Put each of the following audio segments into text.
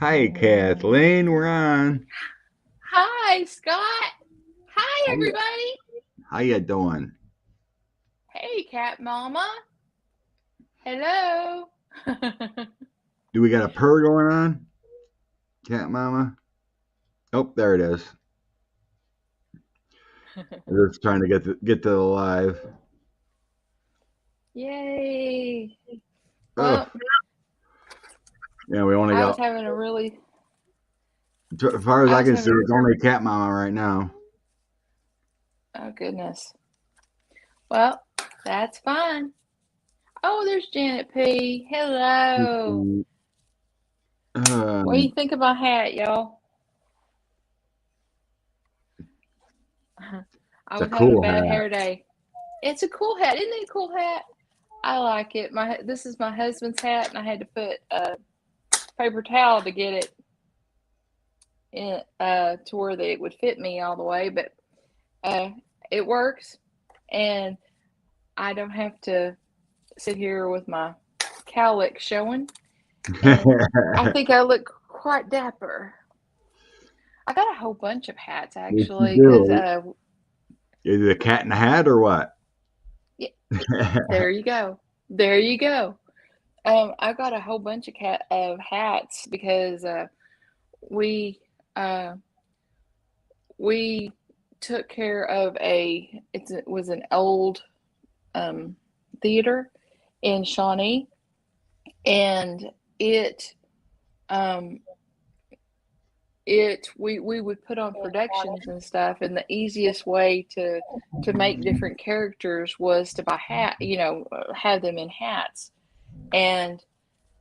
Hi, Kathleen. We're on. Hi, Scott. Hi, How you, everybody. how you doing? Hey, Cat Mama. Hello. Do we got a purr going on, Cat Mama? Oh, there it is. We're just trying to get to the live. Yay. Oh, Well, yeah. We only I was got, having a really, as far as I I was can see, having, it's only Cat Mama right now. oh goodness. Well, that's fine. Oh, there's Janet P. Hello. What do you Um, think of my hat, y'all? I it's a was having a cool bad hat. hair day. It's a cool hat. Isn't it a cool hat? I like it. This is my husband's hat, and I had to put a paper towel to get it to where it would fit me all the way, but uh, it works, and I don't have to sit here with my cowlick showing. And I think I look quite dapper. I got a whole bunch of hats Yes, you actually, because do. Is it a cat in the hat or what? yeah, there you go, there you go. I got a whole bunch of hats because we uh, we took care of it was an old um, theater in Shawnee, and it um, we would put on productions and stuff, and the easiest way to make different characters was to buy have them in hats, and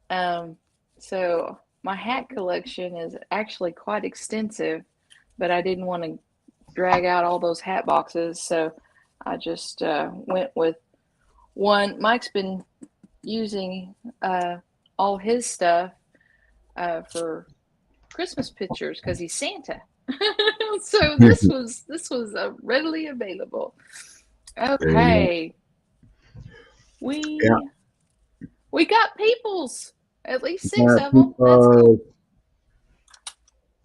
um, so my hat collection is actually quite extensive, but I didn't want to drag out all those hat boxes, so I just went with one. Mike's been using all his stuff for Christmas pictures because he's Santa. So this was readily available. There you go. Okay, Yeah, we we got peoples. At least six yeah, of them. That's cool.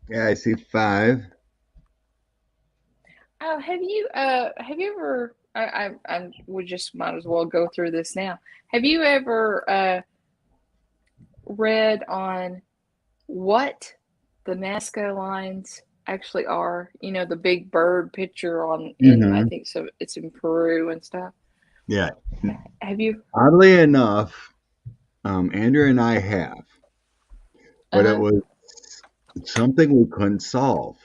yeah, I see five. Oh, have you ever? We just might as well go through this now. Have you ever read on what the Nazca lines actually are? You know, the big bird picture on in I Hmm. think so. It's in Peru and stuff. Yeah. Have you? Oddly enough, Andrew and I have, Uh but it huh. was something we couldn't solve.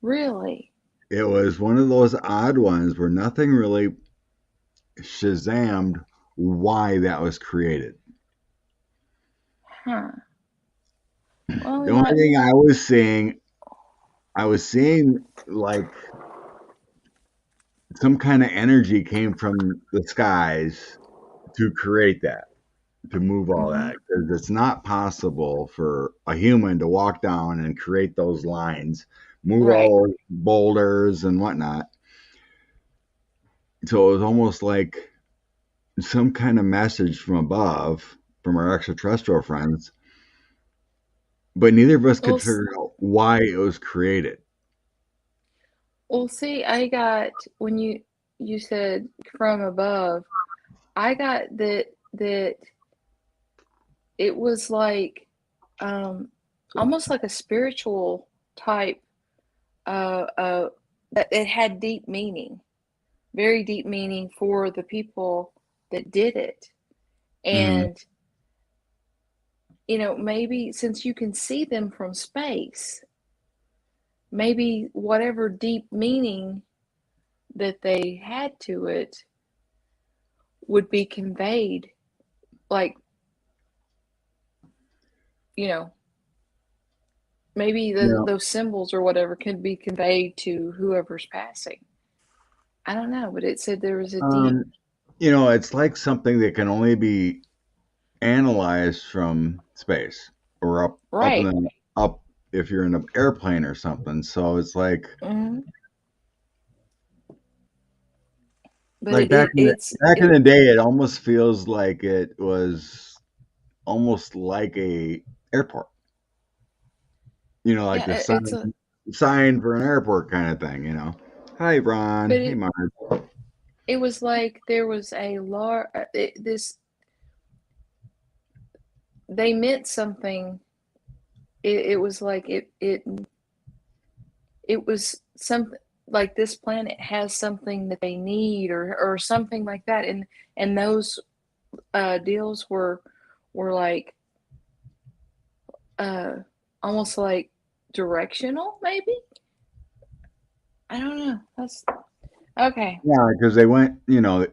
Really? It was one of those odd ones where nothing really shazammed why that was created. Huh. Well, we The only might. thing I was seeing like some kind of energy came from the skies to create that, to move all Mm-hmm. that. Because it's not possible for a human to walk down and create those lines, move Right. all those boulders and whatnot. So it was almost like some kind of message from above, from our extraterrestrial friends, but neither of us Well, could figure out why it was created. see, I got when you said from above, I got that it was like um almost like a spiritual type that it had deep meaning, very deep meaning for the people that did it. Hmm. And maybe since you can see them from space, maybe whatever deep meaning that they had to it would be conveyed, like, you know, maybe Yeah. those symbols or whatever could be conveyed to whoever's passing. I don't know, but it said there was a deep. Um, it's like something that can only be analyzed from space or up in Right. the up if you're in an airplane or something. So it's Hmm. But like it, it it's back in it the day, it almost feels like it was almost like a airport. You know, like Yeah, the it's a, sign for an airport kind of thing. You know, hi Ron, but hey Mark. it was like there was a large, this, they meant something. It was like it was something like this planet has something that they need, or something like that, and those deals were like uh almost like directional, maybe. I don't know. That's okay. Yeah, because they went. You know,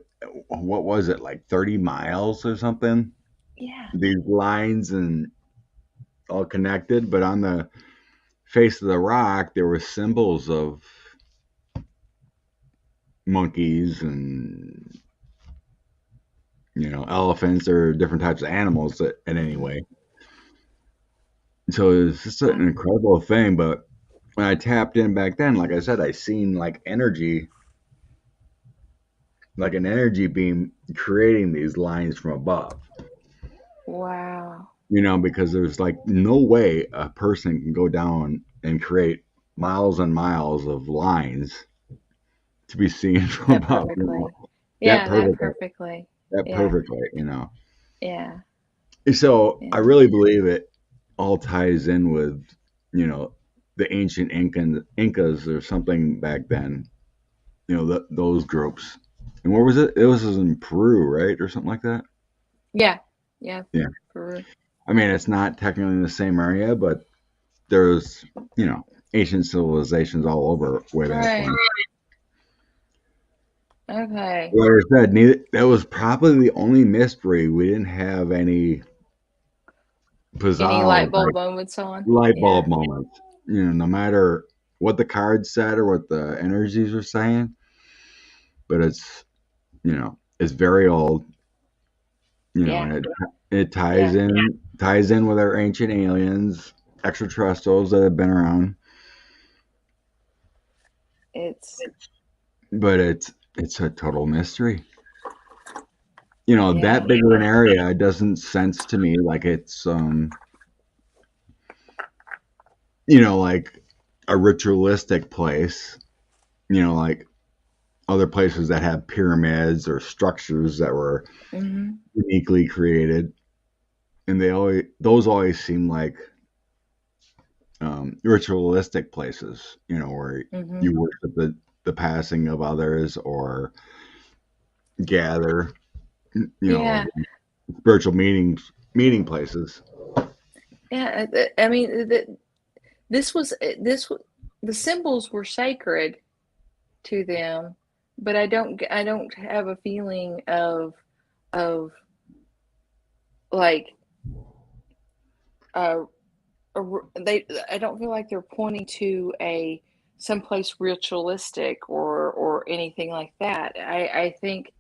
what was it like 30 miles or something? Yeah. These lines and all connected, but on the face of the rock there were symbols of monkeys and elephants or different types of animals in any way. So it was just an Wow. incredible thing. But when I tapped in back then, like I said, I seen like energy, like an energy beam creating these lines from above. Wow. Because there's like no way a person can go down and create miles and miles of lines to be seen from That above. perfectly. That Yeah, that perfectly, perfectly. that Yeah. perfectly. Yeah. So I Yeah. really believe it all ties in with, you know, the ancient Incas or something back then. Those groups. And where was it? It was in Peru, right, or something like that. Yeah. Yeah. Yeah. For I mean, it's not technically in the same area, but there's, you know, ancient civilizations all over way back when. right. Okay. Like I said, that was probably the only mystery we didn't have any Any bizarre light bulb moments on? light Yeah. bulb moments. No matter what the cards said or what the energies were saying, but it's very old, Yeah. and it ties Yeah. in with our ancient aliens, extraterrestrials that have been around. It's But it's a total mystery. yeah. That big of an area doesn't sense to me like it's like a ritualistic place. Like other places that have pyramids or structures that were Mhm. uniquely created, and those always seem like ritualistic places, where Mhm. you worship the passing of others or gather, Yeah. spiritual meeting places. Yeah. I mean, this was the symbols were sacred to them, but I don't have a feeling of like uh they I don't feel like they're pointing to a someplace ritualistic or anything like that. I think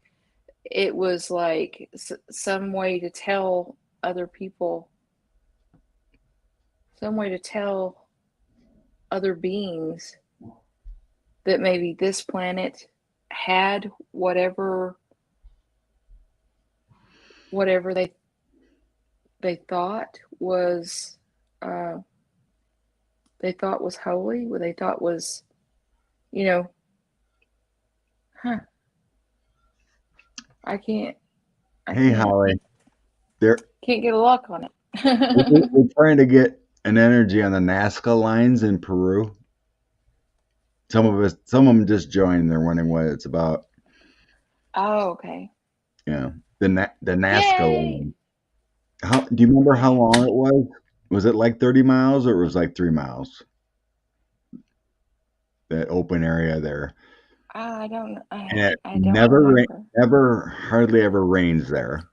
it was like some way to tell other people, some way to tell other beings that maybe this planet had whatever they thought was uh, they thought was holy, what they thought was, you know, huh? I can't, I Hey, can't, Holly, they're can't get a lock on we're it. we're trying to get an energy on the Nazca lines in Peru. Some of them just joined. They're wondering what it's about. Oh, okay. The Nazca Yay! line. How do you remember how Okay. long it was? Was it like 30 miles or it was like 3 miles? That open area there, I don't. and it I don't remember. never hardly ever rains there.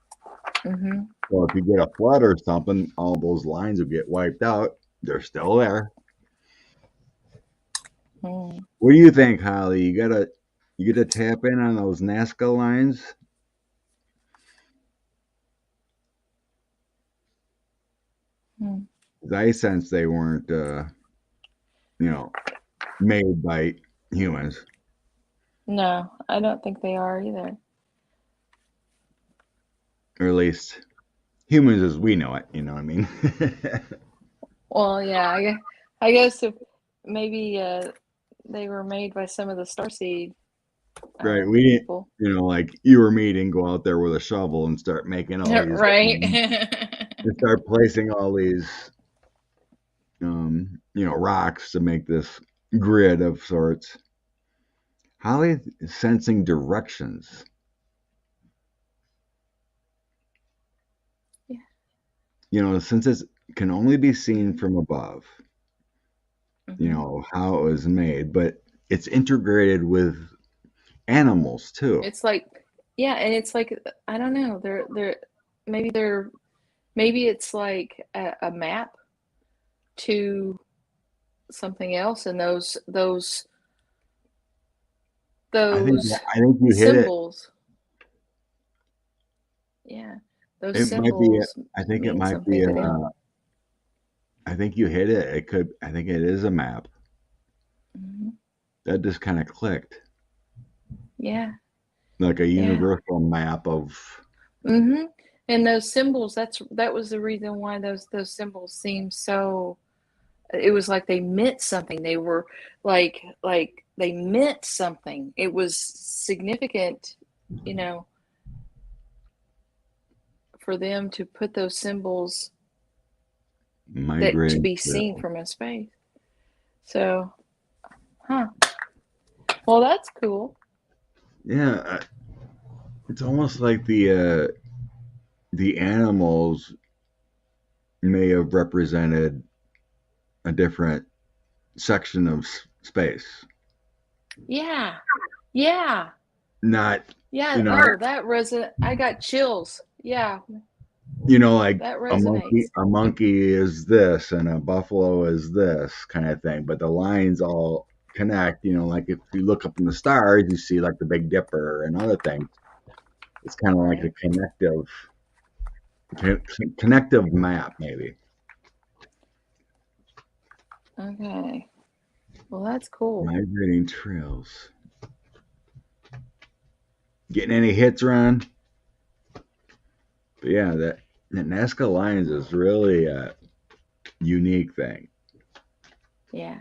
Mhm. So if you get a flood or something, all those lines will get wiped out. They're still there. Mm. What do you think, Holly? You gotta tap in on those Nazca lines. Mm. 'Cause I sense they weren't, you know, made by humans, No, I don't think they are either. or at least humans as we know it. You know what I mean? Well, yeah, I guess if maybe they were made by some of the starseed Right. We didn't, people. like you or me didn't go out there with a shovel and start making all these, Right. and start placing all these, rocks to make this grid of sorts. How are they sensing directions? Yeah. Since it can only be seen from above, Hmm. how it was made, but it's integrated with animals too. It's like, yeah, and it's like I don't know. They're maybe it's like a map to something else, and I think those I think you hit it. symbols, yeah, those It might be. symbols I think it mean might be. something to them. I think you hit it. It could. I think it is a map. Hmm. That just kind of clicked, Yeah, like a yeah. universal map of. Hmm. And those symbols, that was the reason why those symbols seemed so. It was like they meant something. They were like they meant something. It was significant, you know, for them to put those symbols that to Migrating be seen trail. from a space. So, huh? Well, that's cool. Yeah, it's almost like the animals may have represented a different section of space. Yeah, yeah, Not, yeah. you know, Oh, that resonate. I got chills. Yeah, like that a monkey. resonates. A monkey is this, and a buffalo is this kind of thing. But the lines all connect. Like if you look up in the stars, you see like the Big Dipper and other things. It's kind of like a Right. connective map, maybe. Okay. Well, that's cool. Migrating trails. Getting any hits, Ron? But yeah, that Nazca Lines is really a unique thing. Yeah.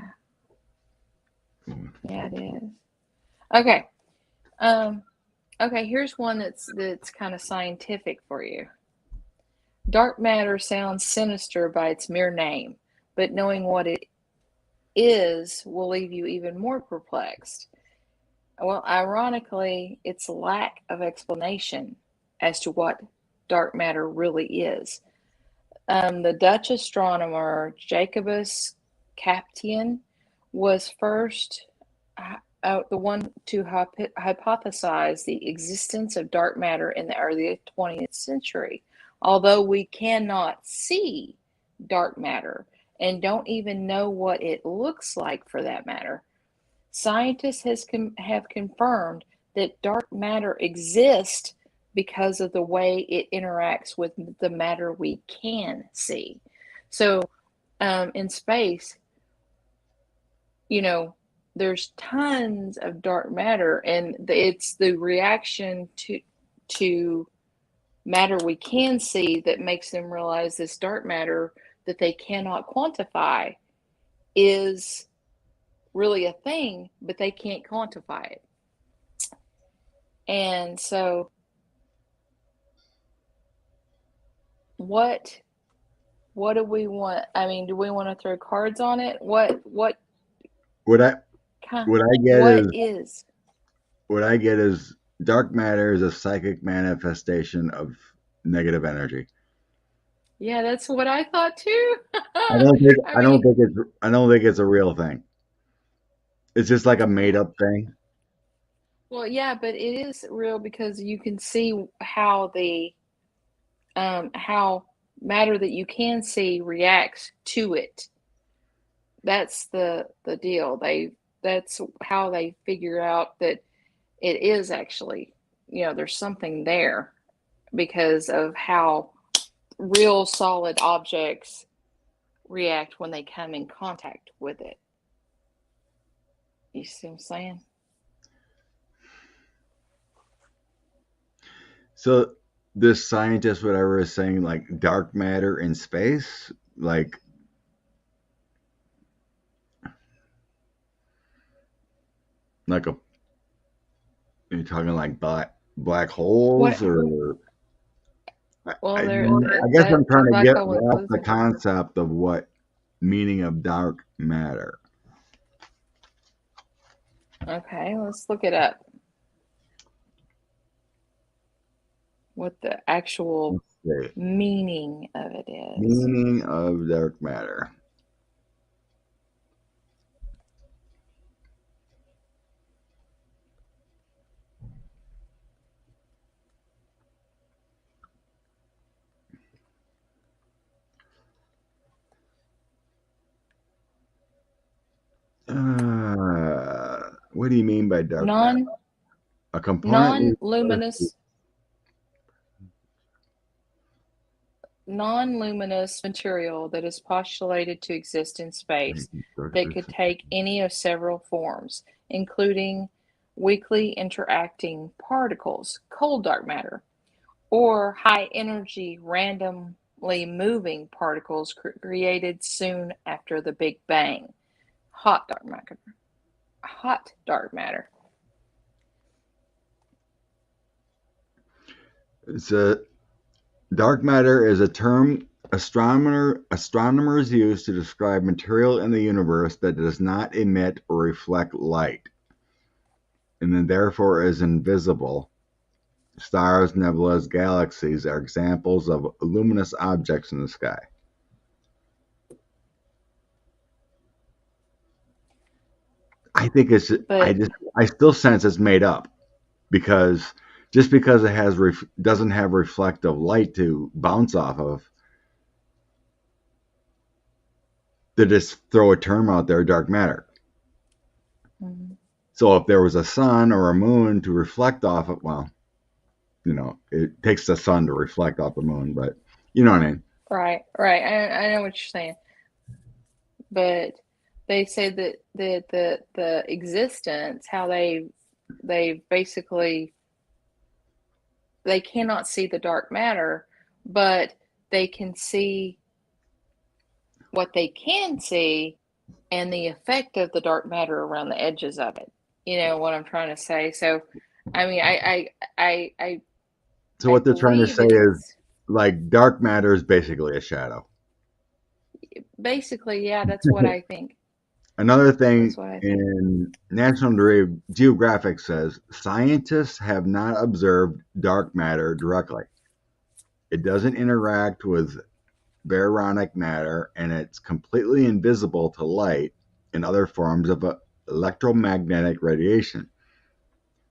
Yeah, it is. Okay. Um. Okay. Here's one that's kind of scientific for you. Dark matter sounds sinister by its mere name, but knowing what it is will leave you even more perplexed. Well, ironically, its lack of explanation as to what dark matter really is. The Dutch astronomer Jacobus Kapteyn was first the one to hypothesize the existence of dark matter in the early 20th century. Although we cannot see dark matter and don't even know what it looks like for that matter, scientists have confirmed that dark matter exists because of the way it interacts with the matter we can see. So, in space, you know, there's tons of dark matter, and it's the reaction to matter we can see that makes them realize this dark matter that they cannot quantify is really a thing, but they can't quantify it. And so, what what do we want? I mean, do we want to throw cards on it? What What I kind? what I get What is is? what I get is dark matter is a psychic manifestation of negative energy. Yeah, that's what I thought too. I don't think I I don't mean, think it's I don't think it's a real thing. It's just like a made yeah. up thing. Well, yeah, but it is real because you can see how the how matter that you can see reacts to it. That's the deal. That's how they figure out that it is actually, there's something there because of how real solid objects react when they come in contact with it. You see what I'm saying? So this scientist, whatever, is saying like dark matter in space, like a you're talking like black holes, What? or Well, I guess that I'm trying to black get hole off includes the it. concept of what meaning of dark matter. Okay, let's look it up. What the actual Let's see. meaning of it is. Meaning of dark matter. What do you mean by dark matter? Non A component refers to. non-luminous non-luminous material that is postulated to exist in space that could take any of several forms, including weakly interacting particles, cold dark matter, or high energy randomly moving particles created soon after the Big Bang, hot dark matter. Hot dark matter. It's a Dark matter is a term astronomers use to describe material in the universe that does not emit or reflect light, and then therefore is invisible. Stars, nebulas, galaxies are examples of luminous objects in the sky. I think it's. But I still sense it's made up, because just because it doesn't have reflective light to bounce off of, they just throw a term out there, dark matter. mm, So if there was a sun or a moon to reflect off of, well, it takes the sun to reflect off the moon, but you know what I mean. right, right. I know what you're saying. But they say that the existence, how they basically they cannot see the dark matter, but they can see what they can see and the effect of the dark matter around the edges of it. You know what I'm trying to say? So, I mean, I I So I what they're trying to believe say that is, it's like, dark matter is basically a shadow. basically, yeah, that's what I think. Another That's thing what I think. in National Geographic says scientists have not observed dark matter directly. It doesn't interact with baryonic matter, and it's completely invisible to light and other forms of electromagnetic radiation,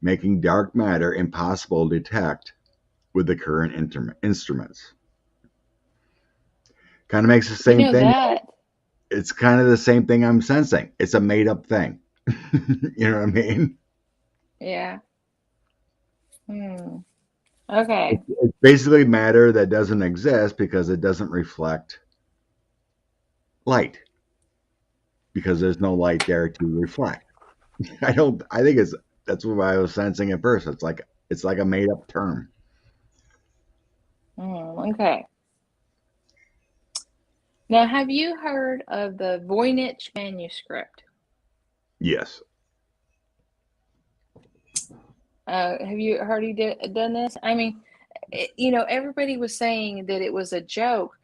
making dark matter impossible to detect with the current instruments. Kind of makes the You same know thing. that, It's kind of the same thing I'm sensing. It's a made up thing. You know what I mean? yeah. Hmm. Okay. It's basically matter that doesn't exist because it doesn't reflect light, because there's no light there to reflect. I don't. I think it's that's what I was sensing at first. It's like a made up term. Okay. Now, have you heard of the Voynich Manuscript? Yes. Have you heard done this? I mean, everybody was saying that it was a joke,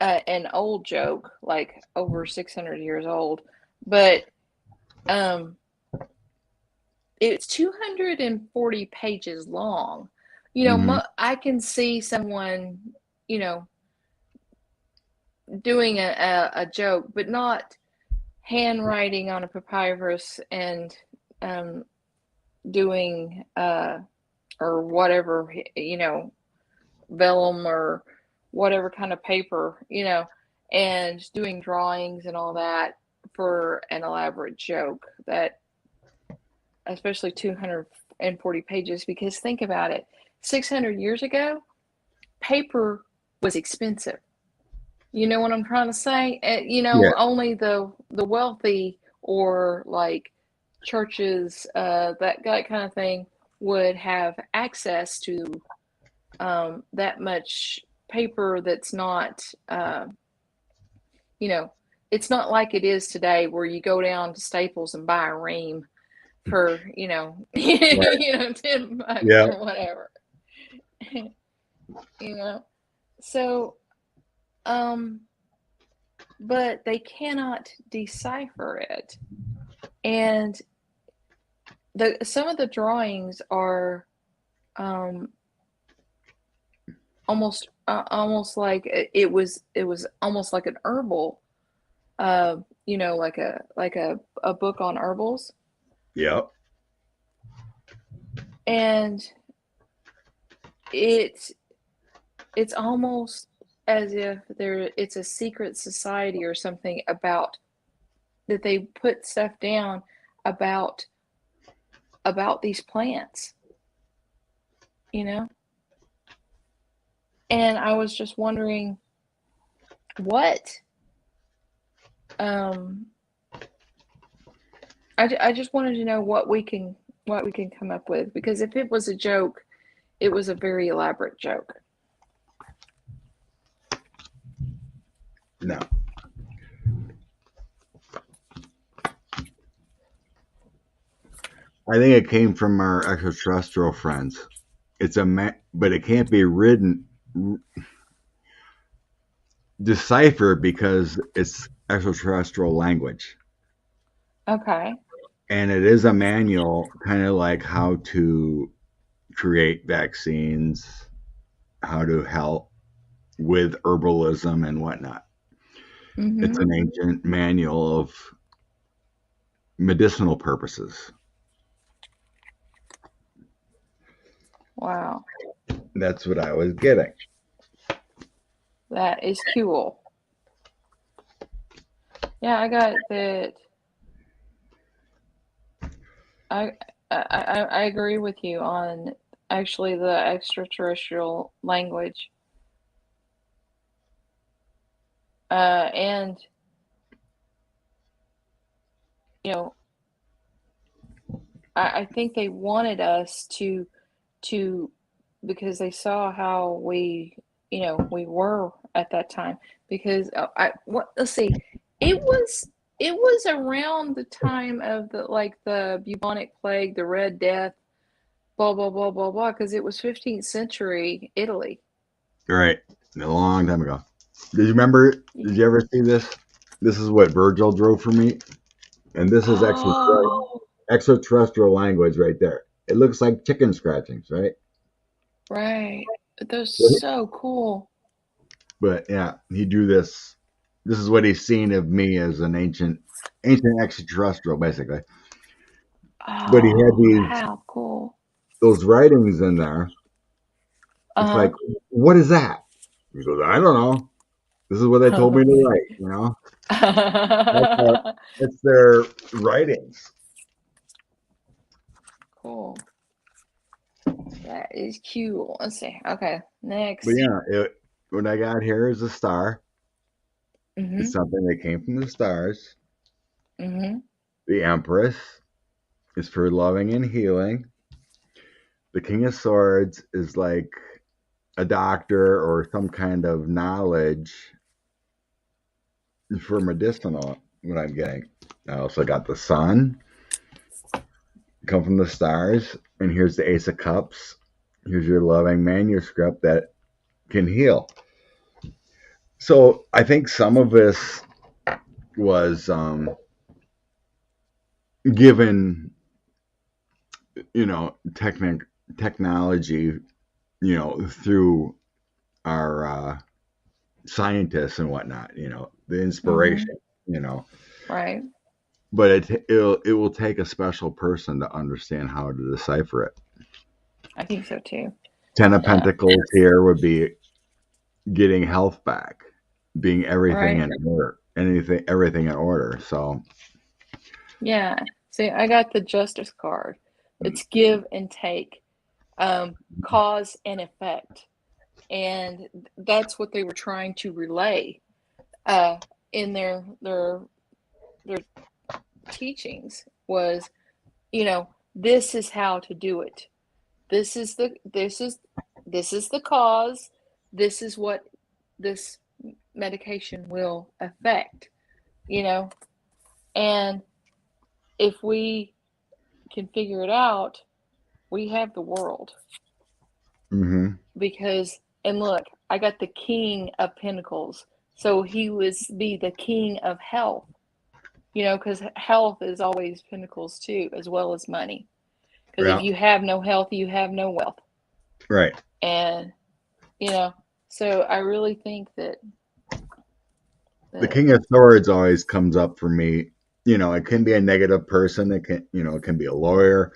an old joke, like over 600 years old, but um, it's 240 pages long. Hmm. I can see someone, you know, doing a joke, but not handwriting on a papyrus and um, doing or whatever, vellum or whatever kind of paper, and doing drawings and all that for an elaborate joke that, especially 240 pages, because think about it, 600 years ago, paper was expensive. You know what I'm trying to say? Yeah. Only the wealthy or like churches, that kind of thing would have access to that much paper that's not, you know, it's not like it is today where you go down to Staples and buy a ream for, Right. $10 Yeah. or whatever. you know. So, um, but they cannot decipher it. And some of the drawings are um, almost like it was almost like an herbal, like a book on herbals, Yep. and it's it's almost as if it's a secret society or something about that they put stuff down about these plants, you know? And I was just wondering what um I just wanted to know what we can come up with, because if it was a joke, it was a very elaborate joke. No. I think it came from our extraterrestrial friends. But it can't be deciphered because it's extraterrestrial language. Okay. And it is a manual, kind of like how to create vaccines, how to help with herbalism and whatnot. It's Mhm. an ancient manual of medicinal purposes. Wow. That's what I was getting. That is cool. Yeah, I got that. I I agree with you on actually the extraterrestrial language. And you know, I think they wanted us to because they saw how we were at that time. Because let's see, it was around the time of the bubonic plague, the Red Death, blah blah blah blah blah, because it was 15th century Italy. Right. A long time ago. Did you remember? Did you ever see this? This is what Virgil drew for me. And this is Oh, extraterrestrial language right there. It looks like chicken scratchings, right? right. Those so cool. But yeah, he drew this. This is what he's seen of me as an ancient extraterrestrial, basically. But he had Oh, these how cool. those writings in there. It's Uh-huh. like, what is that? He goes, I don't know. This is what they told me to write. That's their, that's their writings. Cool. That is cool. Let's see. Okay, But next. yeah, what I got here is a star. It's Mhm. something that came from the stars. Mhm. The Empress is for loving and healing. The King of Swords is like a doctor or some kind of knowledge for medicinal, what I'm getting. I also got the Sun, come from the stars, and here's the Ace of Cups. Here's your loving manuscript that can heal. So I think some of this was given, technology, through our scientists and whatnot, the Mhm. inspiration, you know. Right. But it will take a special person to understand how to decipher it. I think so too. Ten of Yeah. Pentacles here would be getting health back, being everything Right. in order, everything in order. So Yeah. See, I got the Justice card. It's give and take, cause and effect, and that's what they were trying to relay uh, in their teachings was, this is how to do it. This is this is the cause, this is what this medication will affect, you know, and if we can figure it out, we have the world. Mm-hmm. Because, and look, I got the King of Pentacles, so he was be the King of Health, you know, because health is always pentacles too, as well as money. Because if Yeah. you have no health, you have no wealth. Right. And, you know, so I really think that, The that King of Swords always comes up for me. It can be a negative person. It can be a lawyer,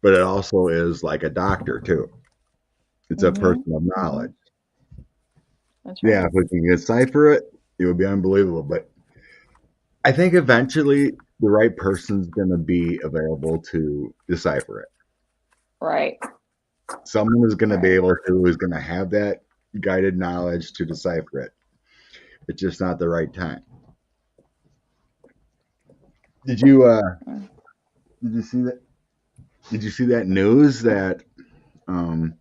but it also is like a doctor too. It's a mm-hmm, person of mm-hmm, knowledge. that's Yeah, right. if we can decipher it, it would be unbelievable. But I think eventually the right person's going to be available to decipher it. Right, Someone is going to be right. able to, who's going to have that guided knowledge to decipher it. It's just not the right time. Did you uh Mm. did you see that did you see that news that um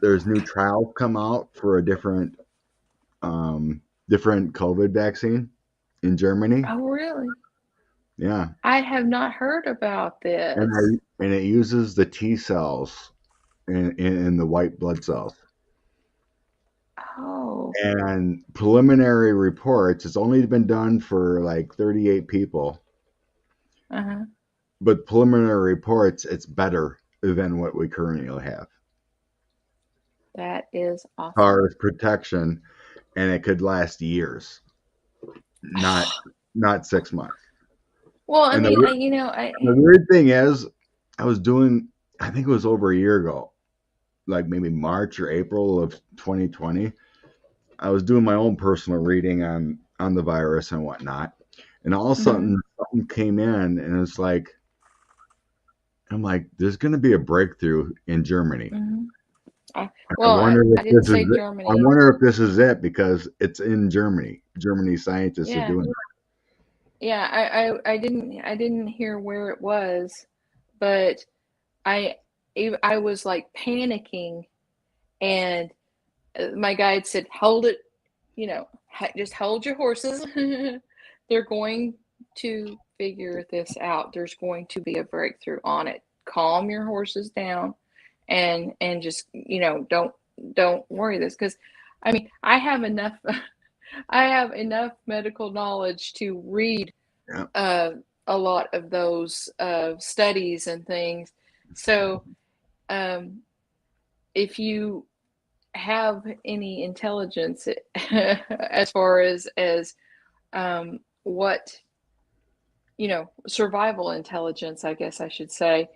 there's new trials come out for a different COVID vaccine in Germany? Oh, really? Yeah. I have not heard about And this. it uses the T cells in the white blood cells. Oh, And preliminary reports, it's only been done for like 38 people, uh-huh. but preliminary reports, it's better than what we currently have. That is As far awesome. as protection, and it could last years, not 6 months. Well, I And mean, you know, the weird thing is, I was doing, I think it was over a year ago, like maybe March or April of 2020. I was doing my own personal reading on the virus and whatnot, and all of a mm-hmm, sudden something came in, and it's like I'm like, there's going to be a breakthrough in Germany. mm-hmm. I Well, wonder if I didn't this is say it. I Germany. wonder if this is it because it's in Germany. Germany scientists are Yeah, doing it. yeah. I didn't hear where it was, but I I was like panicking, and my guide said, "Hold it, you know, just hold your horses. They're going to figure this out. There's going to be a breakthrough on it. Calm your horses down, and just don't worry this because, I mean, I have enough." I have enough medical knowledge to read Yeah. uh, a lot of those studies and things. So, um, if you have any intelligence as far as what survival intelligence, I guess I should say,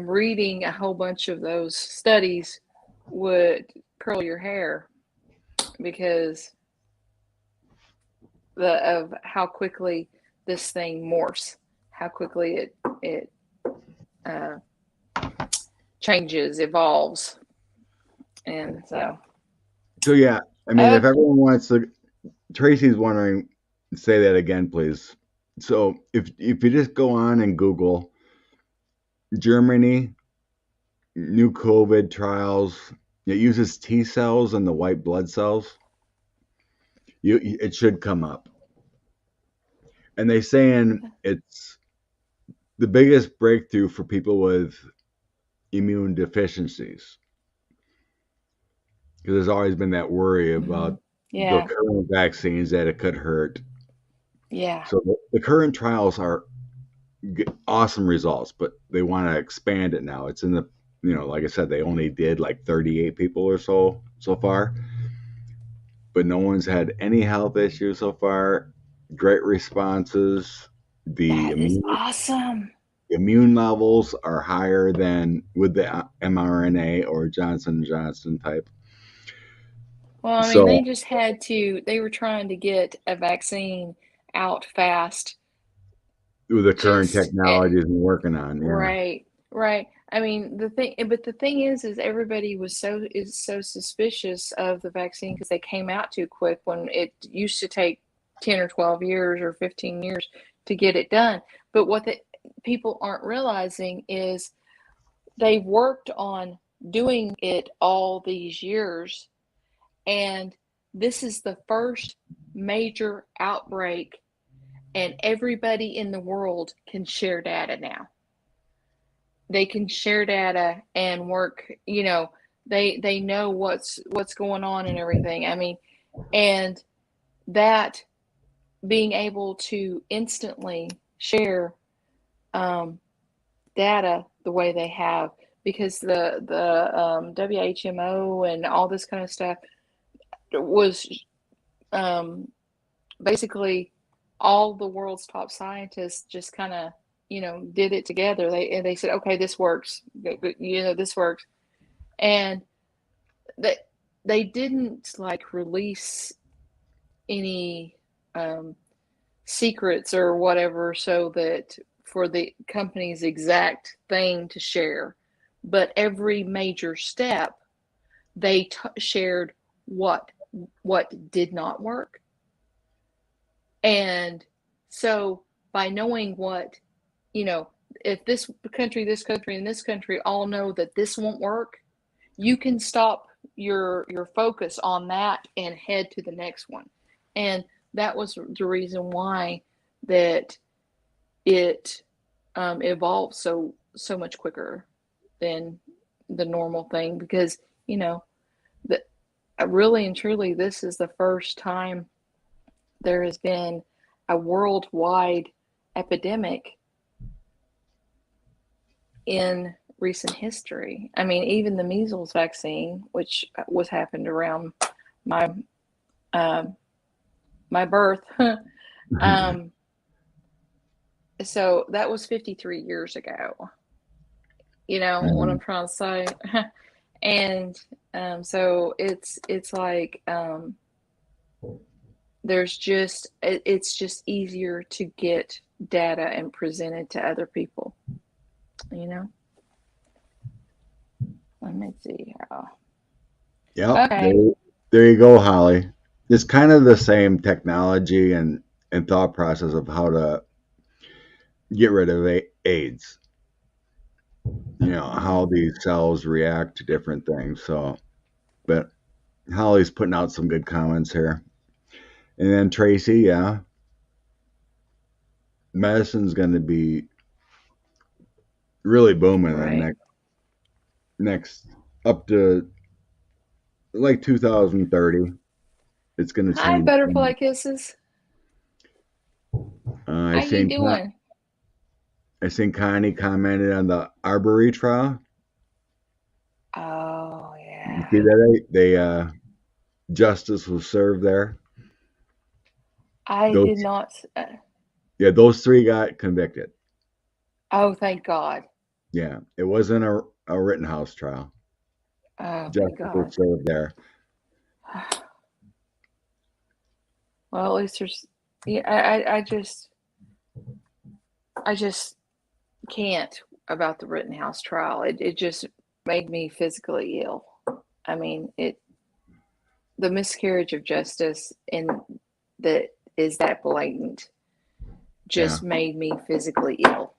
reading a whole bunch of those studies would curl your hair because of how quickly this thing morphs, how quickly it uh, changes, evolves, and so. So yeah, I mean, Oh, if everyone wants to, Tracy's wondering, say that again, please. So if you just go on and Google Germany new COVID trials, it uses T cells and the white blood cells. It should come up, and they saying it's the biggest breakthrough for people with immune deficiencies because there's always been that worry mm-hmm. about the Yeah, current vaccines that it could hurt. yeah, So the current trials are awesome results, but they want to expand it now. It's in the, like I said, they only did like 38 people or so far, but no one's had any health issues so far. Great responses. The that is immune awesome. immune levels are higher than with the mRNA or Johnson Johnson type. Well, I mean, So they were trying to get a vaccine out fast, with the current just technologies we're working on, yeah, right, right. I mean, the thing is everybody is so suspicious of the vaccine because they came out too quick when it used to take 10 or 12 years or 15 years to get it done. But what the people aren't realizing is they've worked on doing it all these years, and this is the first major outbreak, and everybody in the world can share data now. They can share data and work, they know what's going on and everything. I mean, and that being able to instantly share um, data the way they have, because the WHMO and all this kind of stuff was um, basically all the world's top scientists just kind of did it together. They said, okay, this works. This works, and that they didn't like release any um, secrets or whatever, so that for the company's exact thing to share. But every major step, they shared what did not work. And so by knowing what, you know, if this country, and this country all know that this won't work, you can stop your focus on that and head to the next one. And that was the reason why that it evolved so much quicker than the normal thing, because you know that really and truly this is the first time there has been a worldwide epidemic in recent history. I mean, even the measles vaccine, which was happened around my um, my birth, um, so that was 53 years ago. You know what I'm Mhm. trying to say? And so it's like it's just easier to get data and present it to other people. You know. Let me see how. Yep. Okay. There you go, Holly. It's kind of the same technology and thought process of how to get rid of AIDS. How Mm, these cells react to different things. So, but Holly's putting out some good comments here. And then Tracy, yeah, medicine's going to be really booming in the right. next up to like 2030. It's going to Hi, change. butterfly kisses. I How you seen doing? I seen Connie commented on the Arbery trial. Oh You yeah. see that they justice was served there. I Those did not. Yeah, those three got convicted. Oh, thank God. Yeah, it wasn't a Rittenhouse trial. Oh, thank Justice God. was served there. Well, at least there's. Yeah, I just can't about the Rittenhouse trial. It just made me physically ill. I mean, the miscarriage of justice and that is that blatant Yeah, just made me physically ill.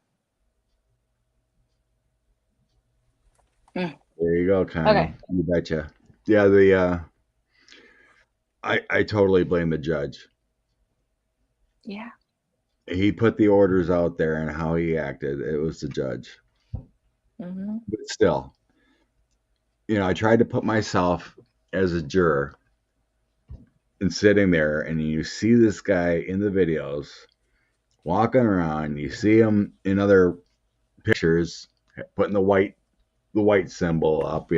Mm. there you go, Okay. Connie. You betcha. Yeah, the I totally blame the judge. Yeah. He put the orders out there and how he acted. It was the judge. Hmm. But still, I tried to put myself as a juror and sitting there, and you see this guy in the videos walking around. You see him in other pictures putting the white symbol up.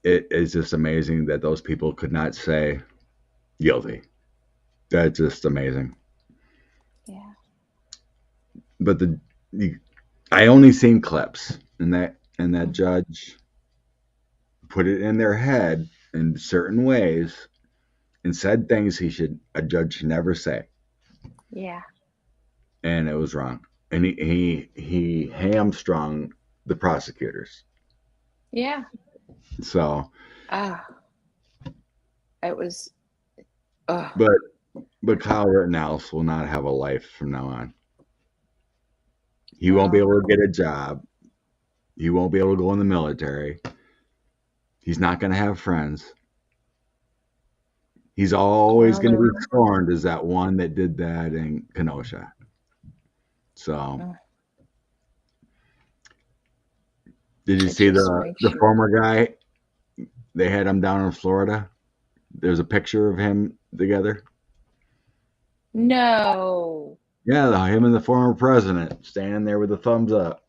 It is just amazing that those people could not say guilty. That's just amazing. Yeah. But the I only seen clips, and that Hmm. judge put it in their head in certain ways and said things a judge should never say, Yeah. and it was wrong. And he hamstrung the prosecutors. Yeah. So, Ah, it was. Oh, but Kyle Rittenhouse will not have a life from now on. He won't be well. able to get a job. He won't be able to go in the military. He's not going to have friends. He's always Well, going to there. be scorned as that one that did that in Kenosha. So, uh, did you It see just the makes you. former guy? They had him down in Florida. There's a picture of him together. No. Yeah, him and the former president standing there with the thumbs up.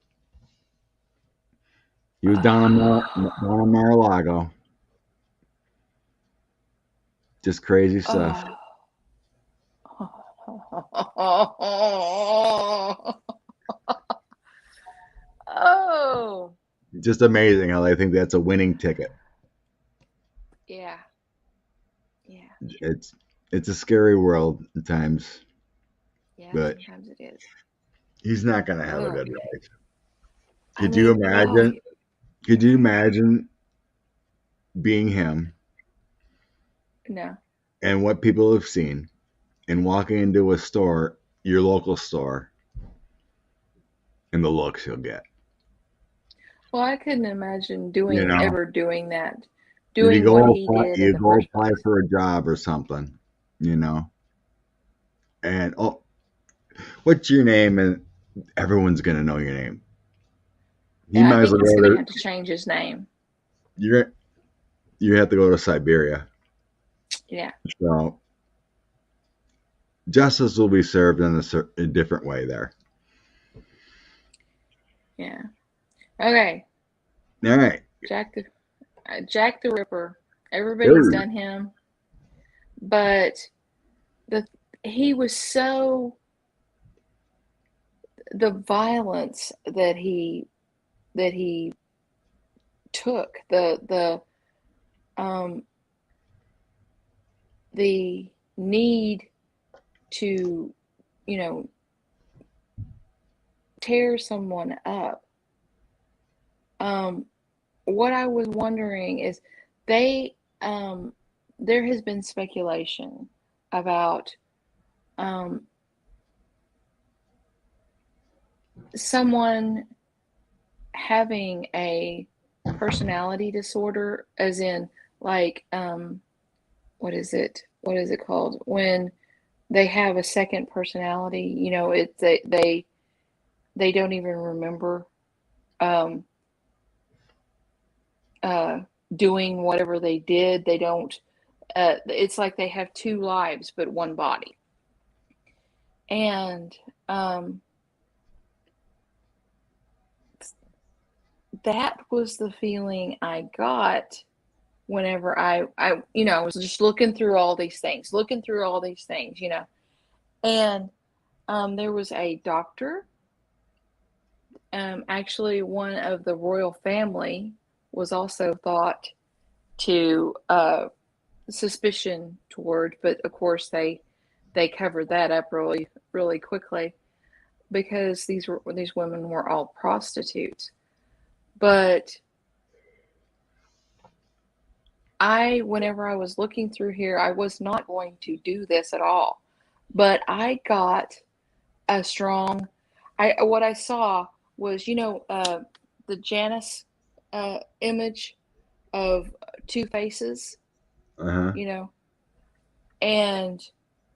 He was down in Mar-a-Lago. Just crazy stuff. Oh. Oh. Just amazing how they think that's a winning ticket. Yeah. Yeah. It's it's a scary world at times, Yeah. but Sometimes it is. he's not going to have a Ugh. good life. I Could you mean, oh, imagine? Could you imagine being him no. and what people have seen and walking into a store, your local store, and the looks you'll get? Well, I couldn't imagine You doing know, ever doing that, you doing what he did in you the go first apply place. for a job or something, you know, and oh, what's your name? And everyone's gonna know your name. He Yeah, I might as think well he's go going to to have to change his name. you're you have to go to Siberia. Yeah. So justice will be served in a different way there. Yeah. Okay. All right. Jack the Jack the Ripper. Everybody's Sure. done him, but the he was so the violence that he took um the need to, you know, tear someone up. Um, what I was wondering is they there has been speculation about um, someone having a personality disorder, as in like what is it called when they have a second personality? You know, they don't even remember um, uh, doing whatever they did. They don't. It's like they have two lives but one body, and um, that was the feeling I got whenever I was just looking through all these things, and there was a doctor. Actually, one of the royal family was also thought to suspicion toward, but of course they covered that up really really quickly because these women were all prostitutes. But whenever I was looking through here, I was not going to do this at all, but I got a strong. What I saw was, the Janus image of two faces, Uh-huh. you know, and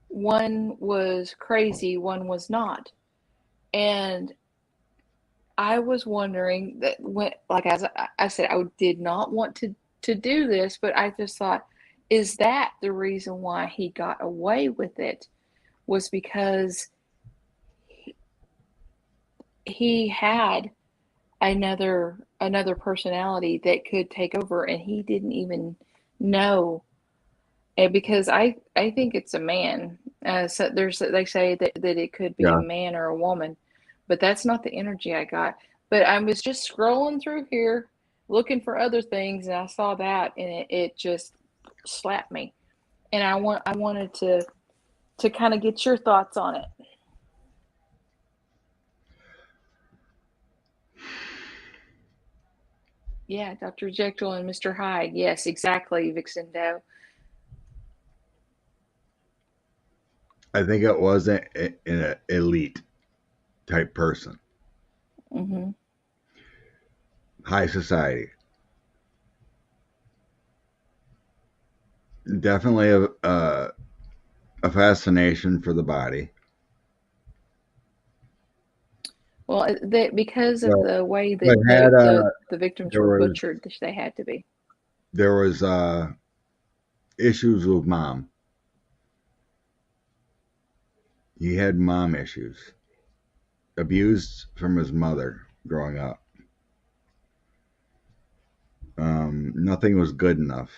one was crazy, one was not. And I was wondering that when, like as I said, I did not want to do this, but I just thought, is that the reason why he got away with it? Was because he had another personality that could take over, and he didn't even know. And because I think it's a man. So they say that it could be a Yeah. man or a woman, but that's not the energy I got. But I was just scrolling through here looking for other things, and I saw that, and it just slapped me. And I wanted to kind of get your thoughts on it. Yeah, Dr. Jekyll and Mr. Hyde. Yes, exactly, Vixen Doe. I think it was an elite type person. Hmm. high society. Definitely a fascination for the body. Well, because of So, the way but that had the victims there were was butchered, they had to be. there was issues with mom. He had mom issues, abused from his mother growing up. Nothing was good enough.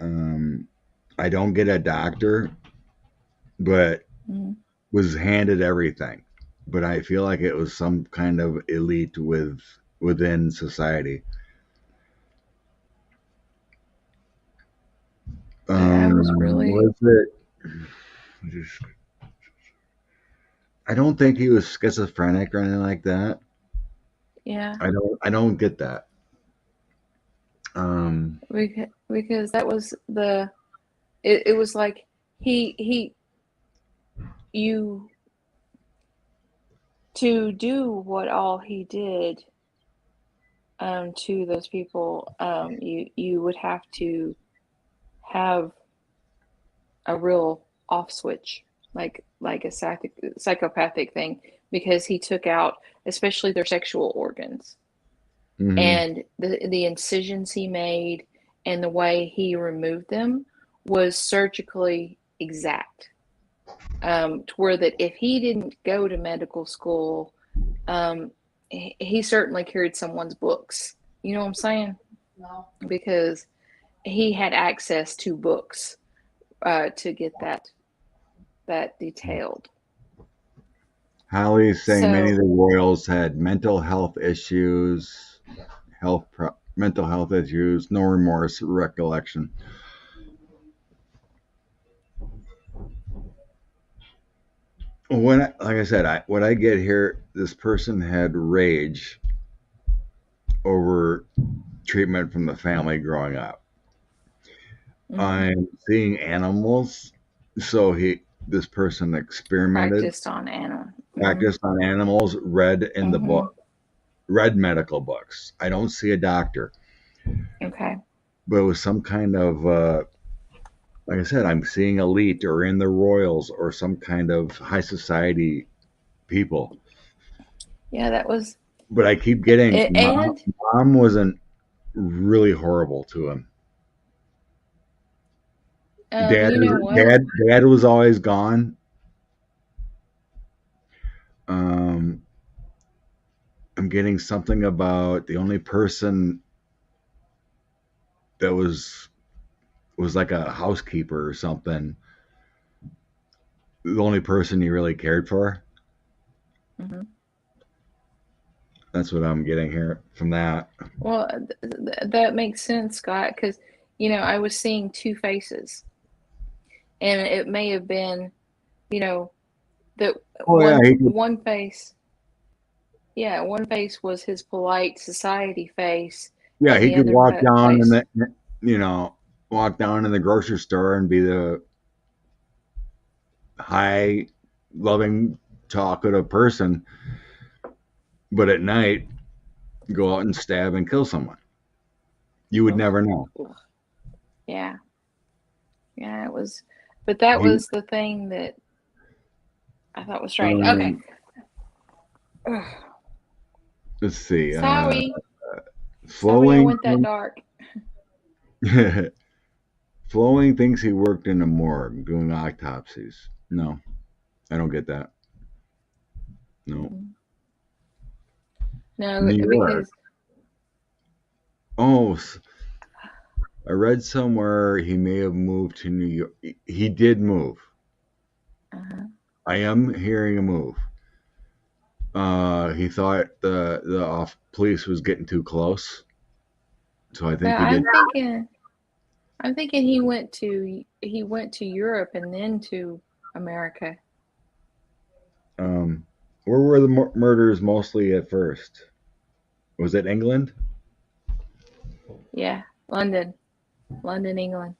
Um, I don't get a doctor, but Mm-hmm. was handed everything. But I feel like it was some kind of elite within society. I was really, Was it? I don't think he was schizophrenic or anything like that. yeah, I don't get that. Um, because that was it was like he you to do what all he did to those people, you would have to have a real off switch, like a psychopathic thing, because he took out especially their sexual organs, mhm. and the incisions he made and the way he removed them was surgically exact, to where that if he didn't go to medical school, um, he certainly carried someone's books. You know what I'm saying? Because he had access to books to get that detailed. Holly is saying many of So the royals had mental health issues, mental health issues, no remorse, recollection. Like I said, what I get here, this person had rage over treatment from the family growing up. mm-hmm, I'm seeing animals, so this person experimented, practiced on animal. Mm-hmm, practiced on animals, read in the mm-hmm, book, read medical books. I don't see a doctor, okay. but it was some kind of like I said, I'm seeing elite or in the royals or some kind of high society people. Yeah, that was But I keep getting it. And mom wasn't really horrible to him. Dad, you know what? dad was always gone. Um, I'm getting something about the only person that was like a housekeeper or something. The only person he really cared for. Mm-hmm. That's what I'm getting here from that. Well, that makes sense, Scott, because I was seeing two faces, and it may have been, you know, that Oh yeah, one face. Yeah, one face was his polite society face, and he the could other walk down in face. the you know walk down in the grocery store and be the high, loving, talkative person, but at night go out and stab and kill someone. You would Ugh, never know. ugh. Yeah, yeah, it was, but that He, was the thing that I thought was strange. Okay, um, ugh. let's see. Sorry, sorry, I Flowing, went that dark. Flowing thinks he worked in a morgue doing autopsies. No, I don't get that. No, Mm-mm. No, New York. because Oh, I read somewhere he may have moved to New York. He did move. uh I am hearing a move. He thought the off police was getting too close, so I think but he did. I'm thinking he went to Europe and then to America. Um, where were the murders mostly at first? Was it England? Yeah, London, England.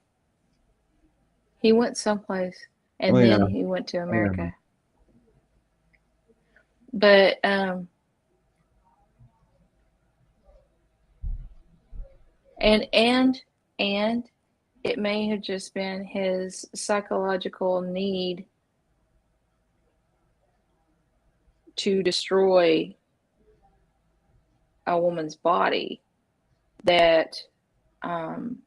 He went someplace, Oh and yeah, then he went to oh yeah. America. But And it may have just been his psychological need to destroy a woman's body that um,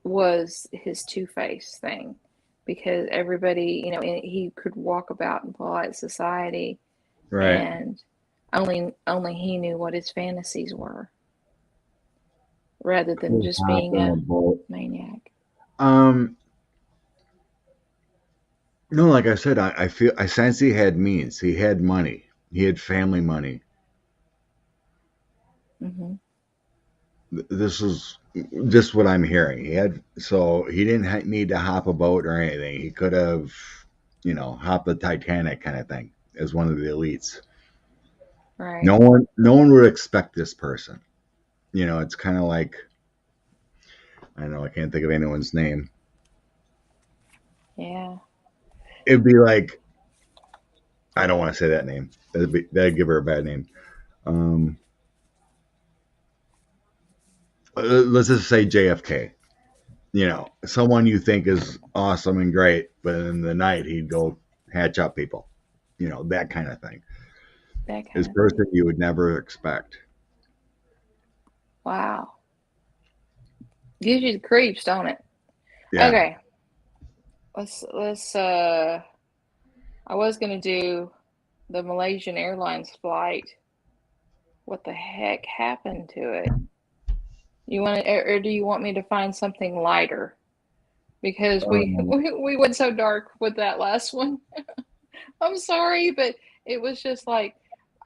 was his two-face thing, because everybody, he could walk about in polite society, Right. and only he knew what his fantasies were, rather than just Hop being on a a boat. maniac. Um, no, like I said, I sense he had means. He had money. He had family money. Hmm. This is just what I'm hearing. He didn't need to hop a boat or anything. He could have, hopped the Titanic kind of thing as one of the elites. Right. No one would expect this person. It's kind of like, I don't know, I can't think of anyone's name. Yeah. It'd be like, I don't want to say that name. That'd give her a bad name. Um, let's just say JFK. Someone you think is awesome and great, but in the night he'd go hatch up people. That kind of thing. That Is kind of thing. person you would never expect. Wow. Gives you the creeps, don't it? Yeah. Okay. Let's I was gonna do the Malaysian Airlines flight. What the heck happened to it? You want to, or do you want me to find something lighter? Because we Um, we went so dark with that last one. I'm sorry, but it was just like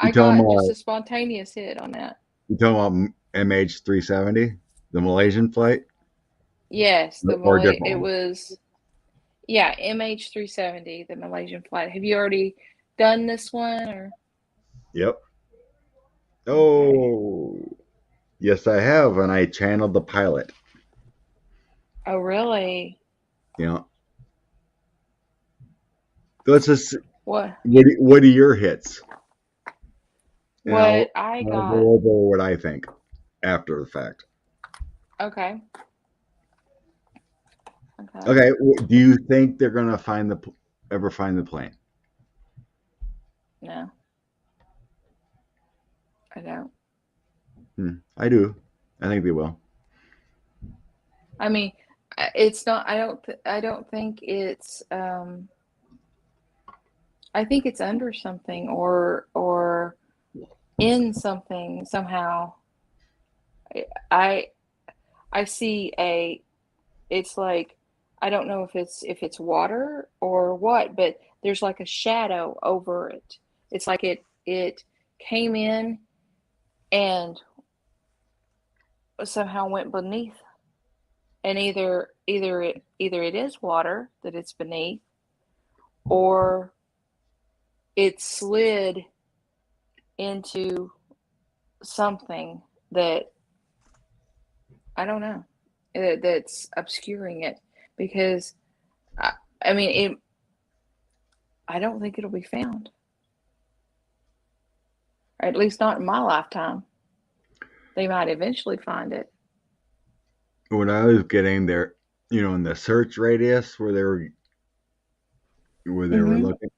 you I talking got just about a spontaneous hit on that. you talking about MH370, the Malaysian flight, Yes, the or a Malay. different It one? was, yeah, MH370, the Malaysian flight. Have you already done this one or? Yep. Okay. Oh, yes, I have, and I channeled the pilot. Oh, really? You know, let's just What what are your hits, and what I I'll got? go over what I think after the fact. Okay. Okay. Okay, do you think they're gonna ever find the plane? No, I don't. I do. I think they will. I mean, it's not. I don't think it's. I think it's under something, or in something somehow. I I see a. It's like, I don't know if it's water or what, but there's like a shadow over it. It's like it came in and somehow went beneath, and either it is water that it's beneath, or it slid into something that I don't know, that's obscuring it, because I, I mean it. I don't think it'll be found, or at least not in my lifetime. They might eventually find it. When I was getting there, in the search radius where they were Mm-hmm. looking,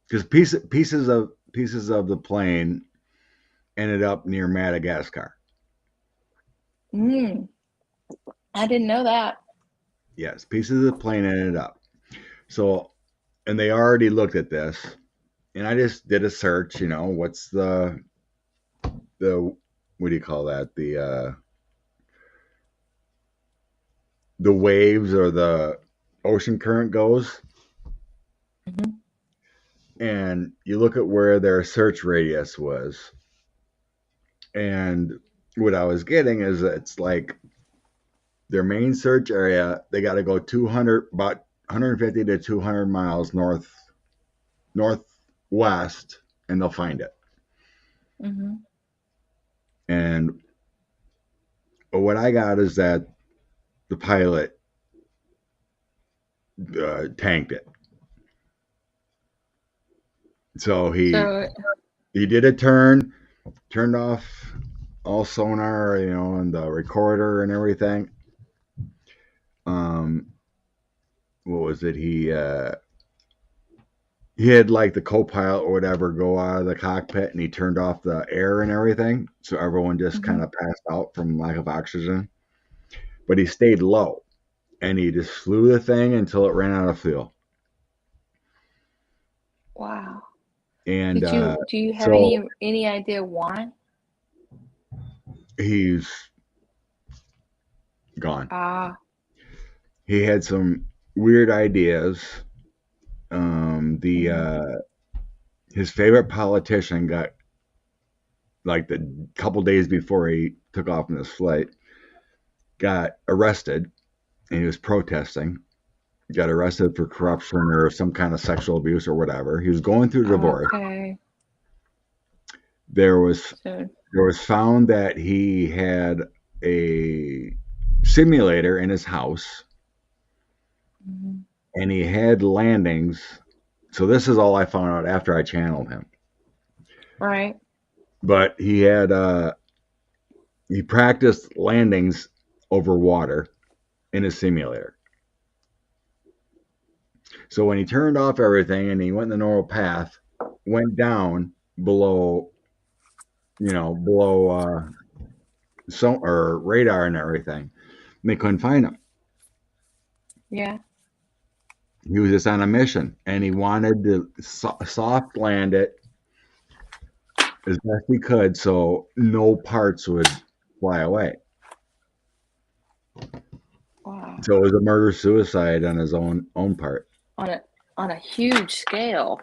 because pieces of the plane ended up near Madagascar. Mm. I didn't know that. Yes, pieces of the plane ended up. So, and they already looked at this, and I just did a search. What's the what do you call that? The waves or the ocean current goes, Mm-hmm. and you look at where their search radius was, and what I was getting is it's like their main search area. They got to go 200, about 150 to 200 miles northwest, and they'll find it. Mm-hmm. And what I got is that the pilot tanked it. So he So he did a turn, turned off. all sonar, and the recorder and everything. Um, what was it? He had like the co-pilot or whatever go out of the cockpit, and he turned off the air and everything, so everyone just kind Hmm. of passed out from lack of oxygen. But he stayed low, and he just flew the thing until it ran out of fuel. Wow. And Did you do you have so any idea why? he's gone. Ah. He had some weird ideas. The Mhm. His favorite politician got, like, the couple days before he took off in this flight, got arrested, and he was protesting. Got arrested for corruption or some kind of sexual abuse or whatever. He was going through a divorce. Okay. There was So. there was found that he had a simulator in his house, Mhm. and he had landings. So this is all I found out after I channeled him. Right. But he practiced landings over water in his simulator. So when he turned off everything and he went the normal path, went down below, below so or radar and everything, and they couldn't find him. Yeah. He was just on a mission, and he wanted to soft land it as best he could, so no parts would fly away. Wow. So it was a murder suicide on his own part. On a huge scale.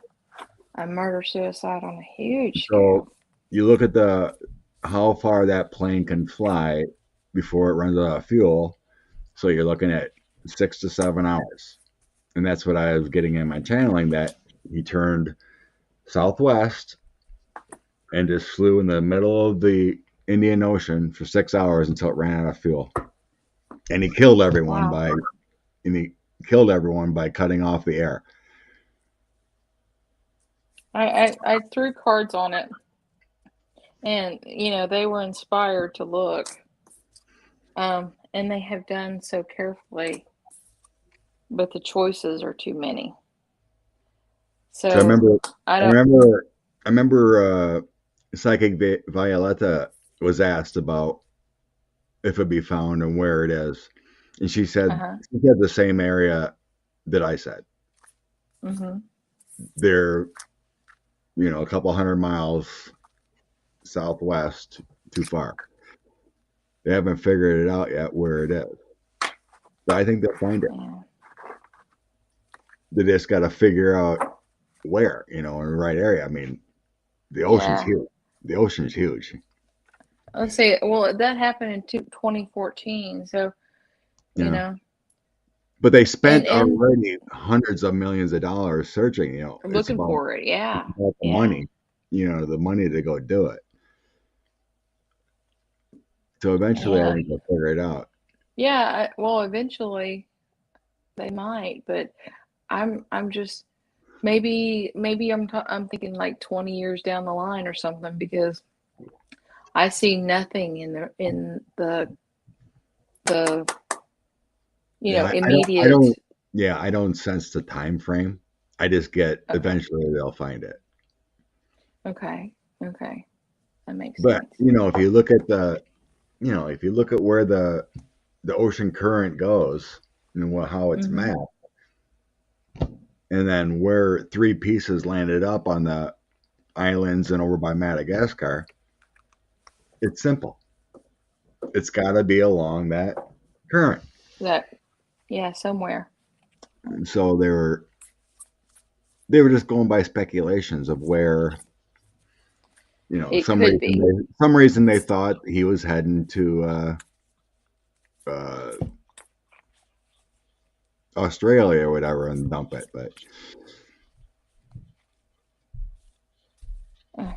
A murder suicide on a huge So scale. you look at the how far that plane can fly before it runs out of fuel. So you're looking at 6 to 7 hours, and that's what I was getting in my channeling. That he turned southwest and just flew in the middle of the Indian Ocean for 6 hours until it ran out of fuel, and he killed everyone Wow. by and he killed everyone by cutting off the air. I threw cards on it, and they were inspired to look. And they have done so carefully, but the choices are too many. So I So remember, I I don't. remember, I remember, Psychic Violetta was asked about if it'd be found and where it is, and Uh-huh. she said the same area that I said. Mhm. They're, a couple hundred miles southwest, too far. They haven't figured it out yet where it is. But I think they'll find it. Yeah. They just got to figure out where, in the right area. I mean, the ocean's Yeah. huge. The ocean's huge. Let's see. Well, that happened in 2014. So you Yeah. know, But they and spent already hundreds of millions of dollars searching. It's looking for it. Yeah. about the Yeah. money. The money to go do it. So eventually, I Yeah. think they'll figure it out. Yeah. Well, eventually they might, but I'm just maybe I'm thinking like 20 years down the line or something because I see nothing in the Yeah, I immediate. don't. Yeah, I don't sense the time frame. I just get Okay. eventually they'll find it. Okay. Okay. That makes But sense. if you look at where the ocean current goes and how it's Mhm. mapped, and then where three pieces landed up on the islands and over by Madagascar, it's simple. It's got to be along that current. That yeah, somewhere. And so they were just going by speculations of where, It could be. some reason they thought he was heading to uh, Australia or whatever and dump it. But Uh,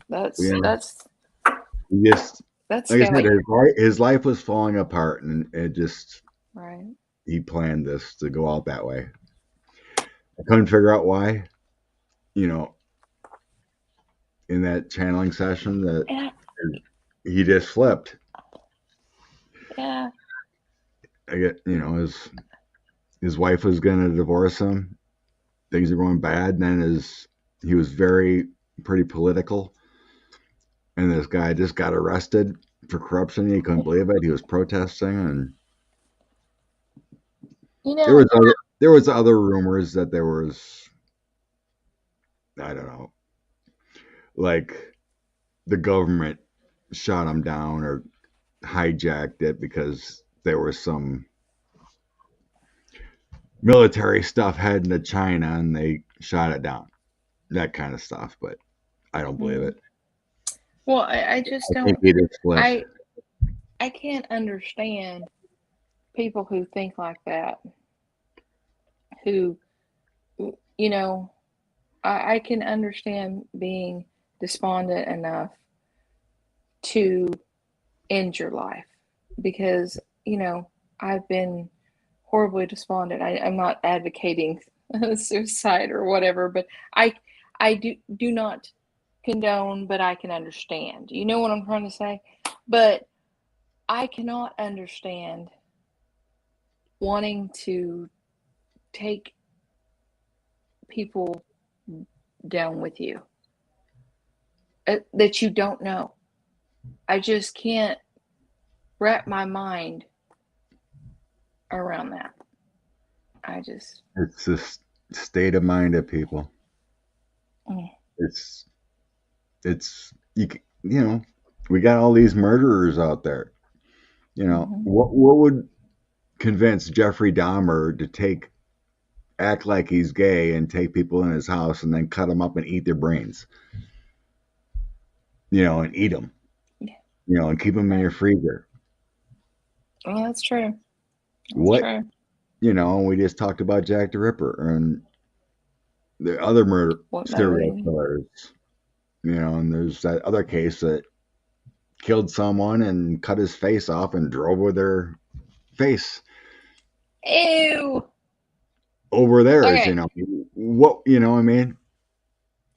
That's yeah, that's he just that's like I said, scary. his life was falling apart, and it just Right. he planned this to go out that way. I couldn't figure out why. You know, in that channeling session, that And he just flipped. Yeah. I get, his wife was going to divorce him. Things are going bad. And then he was pretty political. And this guy just got arrested for corruption. He couldn't believe it. He was protesting, and You there know, was other rumors that there was, I don't know, like the government shot him down or hijacked it because there was some military stuff heading to China and they shot it down. That kind of stuff, but I don't believe mm, it. well, I just I think don't. he just flipped. I I can't understand people who think like that. Who, you know, I can understand being despondent enough to end your life because I've been horribly despondent. I'm not advocating suicide or whatever, but I do not condone, but I can understand. You know what I'm trying to say? But I cannot understand wanting to take people down with you that you don't know. I just can't wrap my mind around that. I just, It's just state of mind of people. mm, It's you know, we got all these murderers out there. mm-hmm. What would convince Jeffrey Dahmer to act like he's gay and take people in his house and then cut them up and eat their brains, and eat them, Yeah, and keep them in right. your freezer? Well, that's true. That's What, true. we just talked about Jack the Ripper and the other murder What serial motivated? killers, and there's that other case that killed someone and cut his face off and drove with their face Ew. over theirs. Okay. What, I mean,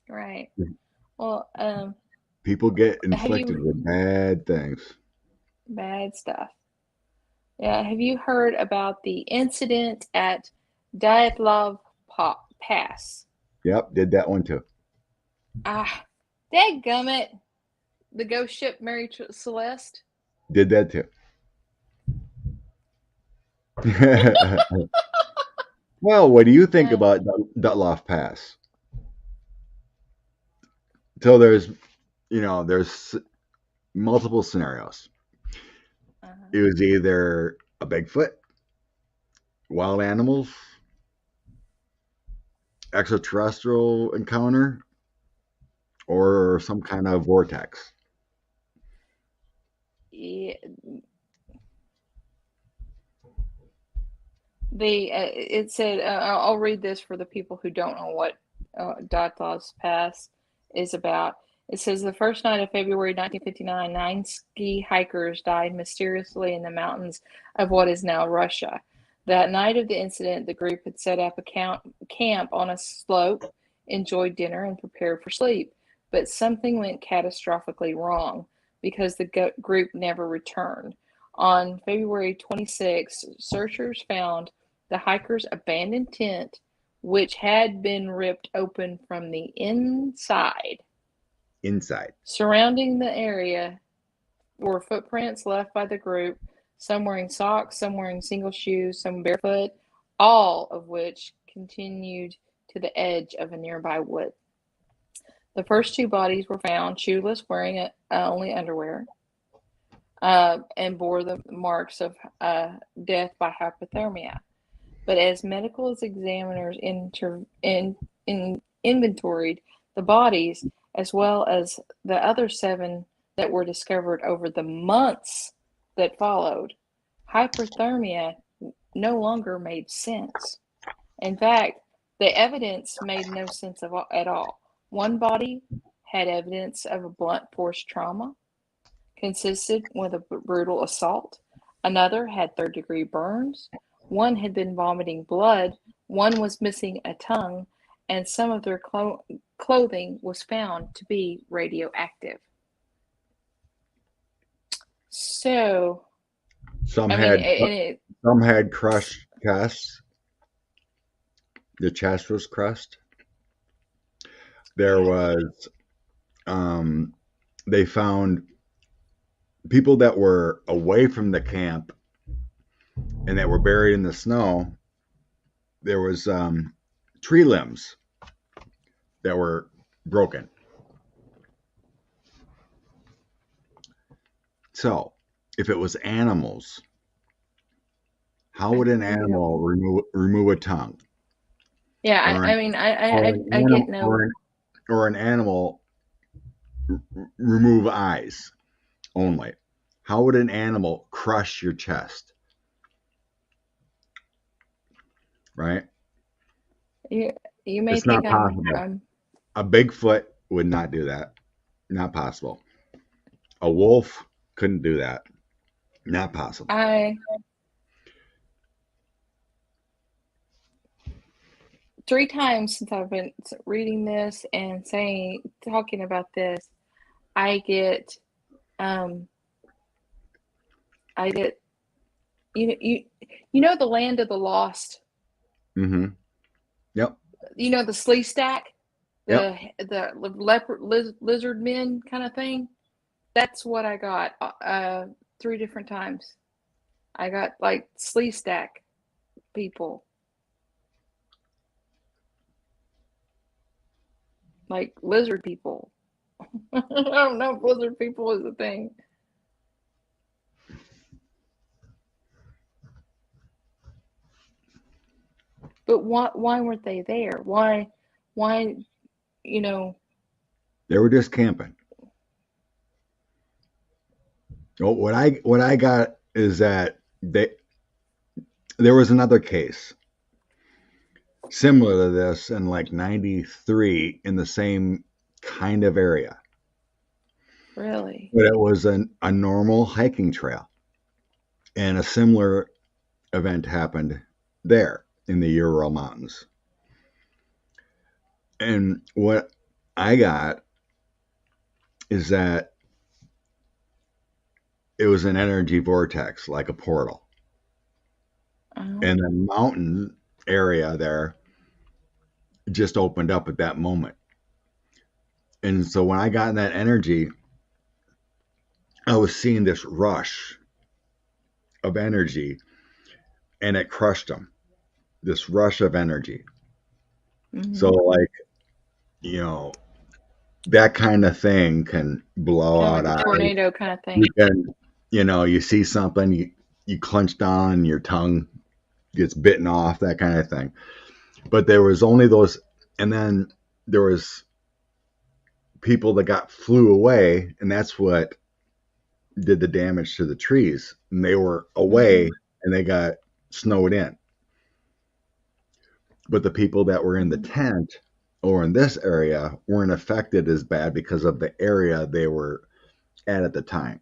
Right. Well, people get have inflicted you with bad things. bad stuff? Yeah. Have you heard about the incident at Dyatlov Pass? Yep, did that one too. Ah, dadgummit. The ghost ship Mary Celeste. Did that too. Well, what do you think Uh, about Dutloff Pass? So there's multiple scenarios. uh-huh. It was either a Bigfoot, wild animals, extraterrestrial encounter, or some kind of vortex. Yeah, it said I'll read this for the people who don't know what Dyatlov Pass is about. It says the first night of February 1959, 9 ski hikers died mysteriously in the mountains of what is now Russia. That night of the incident, the group had set up a camp on a slope, enjoyed dinner, and prepared for sleep. But something went catastrophically wrong because the group never returned. On February 26, searchers found the hikers' abandoned tent, which had been ripped open from the inside. Inside. Surrounding the area were footprints left by the group, some wearing socks, some wearing single shoes, some barefoot, all of which continued to the edge of a nearby wood. The first two bodies were found shoeless, wearing only underwear, and bore the marks of death by hypothermia. But as medical examiners inventoried the bodies, as well as the other 7 that were discovered over the months that followed, hypothermia no longer made sense. In fact, the evidence made no sense at all. One body had evidence of a blunt force trauma, consisted with a brutal assault. Another had third-degree burns. One had been vomiting blood. One was missing a tongue, and some of their clothing was found to be radioactive. So, Some I mean, had and it, some had crushed chests. The chest was crushed. There yeah, was they found people that were away from the camp and that were buried in the snow. There was tree limbs that were broken. So, if it was animals, how I would an agree. animal remove a tongue, Yeah, or I mean, an I get animal no. or an animal remove eyes only? How would an animal crush your chest? Right? You, you may It's think not possible. I'm. A Bigfoot would not do that. Not possible. A wolf couldn't do that. Not possible. I 3 times since I've been reading this and talking about this, I get, um, I get, you, you know, the land of the lost. Mm-hmm. Yep. You know, the slee stack, Yep. the leopard lizard men kind of thing. That's what I got. 3 different times. I got like slee stack people, like lizard people. I don't know if lizard people is a thing, but why weren't they there? Why you know? They were just camping. Well, what I got is that there was another case similar to this in like '93 in the same kind of area, Really? but it was a normal hiking trail, and a similar event happened there in the Ural Mountains. And what I got is that it was an energy vortex, like a portal, Oh, and the mountain area there just opened up at that moment. And so when I got in that energy, I was seeing this rush of energy, and it crushed them. This rush of energy. So mm-hmm. like, you know, that kind of thing can blow Kind of out like a eyes. tornado kind of You thing. can, you see something, you clench down, and your tongue gets bitten off, that kind of thing. But there was only those, and then there was people that got flew away, and that's what did the damage to the trees. And they were away, Mm-hmm. and they got snowed in. But the people that were in the Mm-hmm. tent or in this area weren't affected as bad because of the area they were at the time,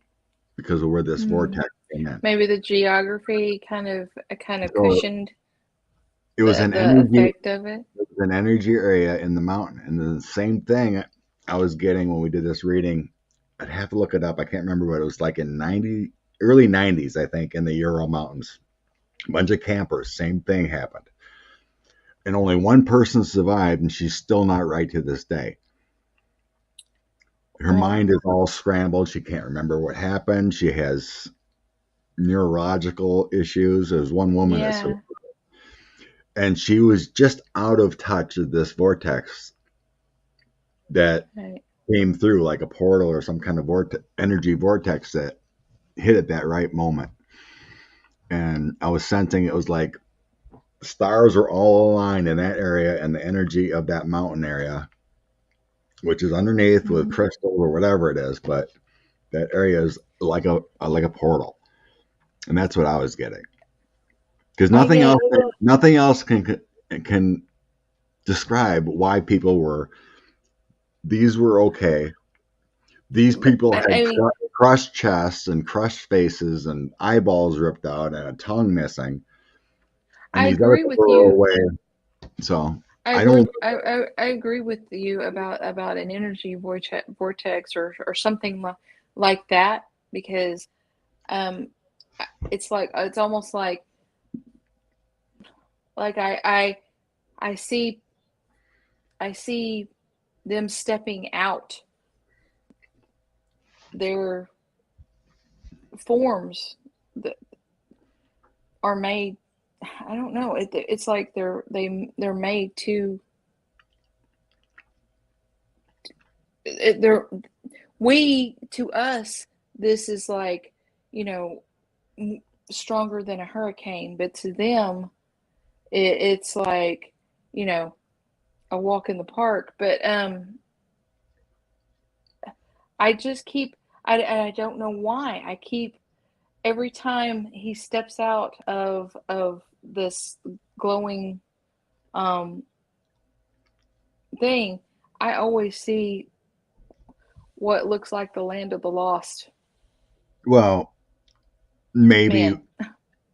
because of where this Mm-hmm. vortex came in. Maybe the geography kind of So cushioned it was the effect of it. an energy area in the mountain, and the same thing I was getting when we did this reading. I'd have to look it up. I can't remember what it was like in early '90s, I think, in the Ural Mountains. A bunch of campers, same thing happened, and only one person survived, and she's still not right to this day. Her Well, mind is all scrambled. She can't remember what happened. She has neurological issues. There's one woman that's, yeah. and she was just out of touch with this vortex that Right. came through like a portal or some kind of energy vortex that hit at that right moment. And I was sensing it was like stars were all aligned in that area, and the energy of that mountain area, which is underneath with Mm-hmm. crystal or whatever it is, but that area is like a portal, and that's what I was getting. Because I get. nothing else can describe why people were, these were okay. These people had I mean, crushed chests and crushed faces and eyeballs ripped out and a tongue missing, and I these other agree people with were you. away. So I I don't. agree. I agree with you about an energy vortex or something like that because um, it's like it's almost like I see I see them stepping out their forms that are made. I don't know. It's like they're made to. They're we to us. This is like, you know, stronger than a hurricane, but to them, it's like, you know, a walk in the park. But I just keep. I don't know why I keep every time he steps out of this glowing um thing, I always see what looks like the land of the lost Well, maybe men.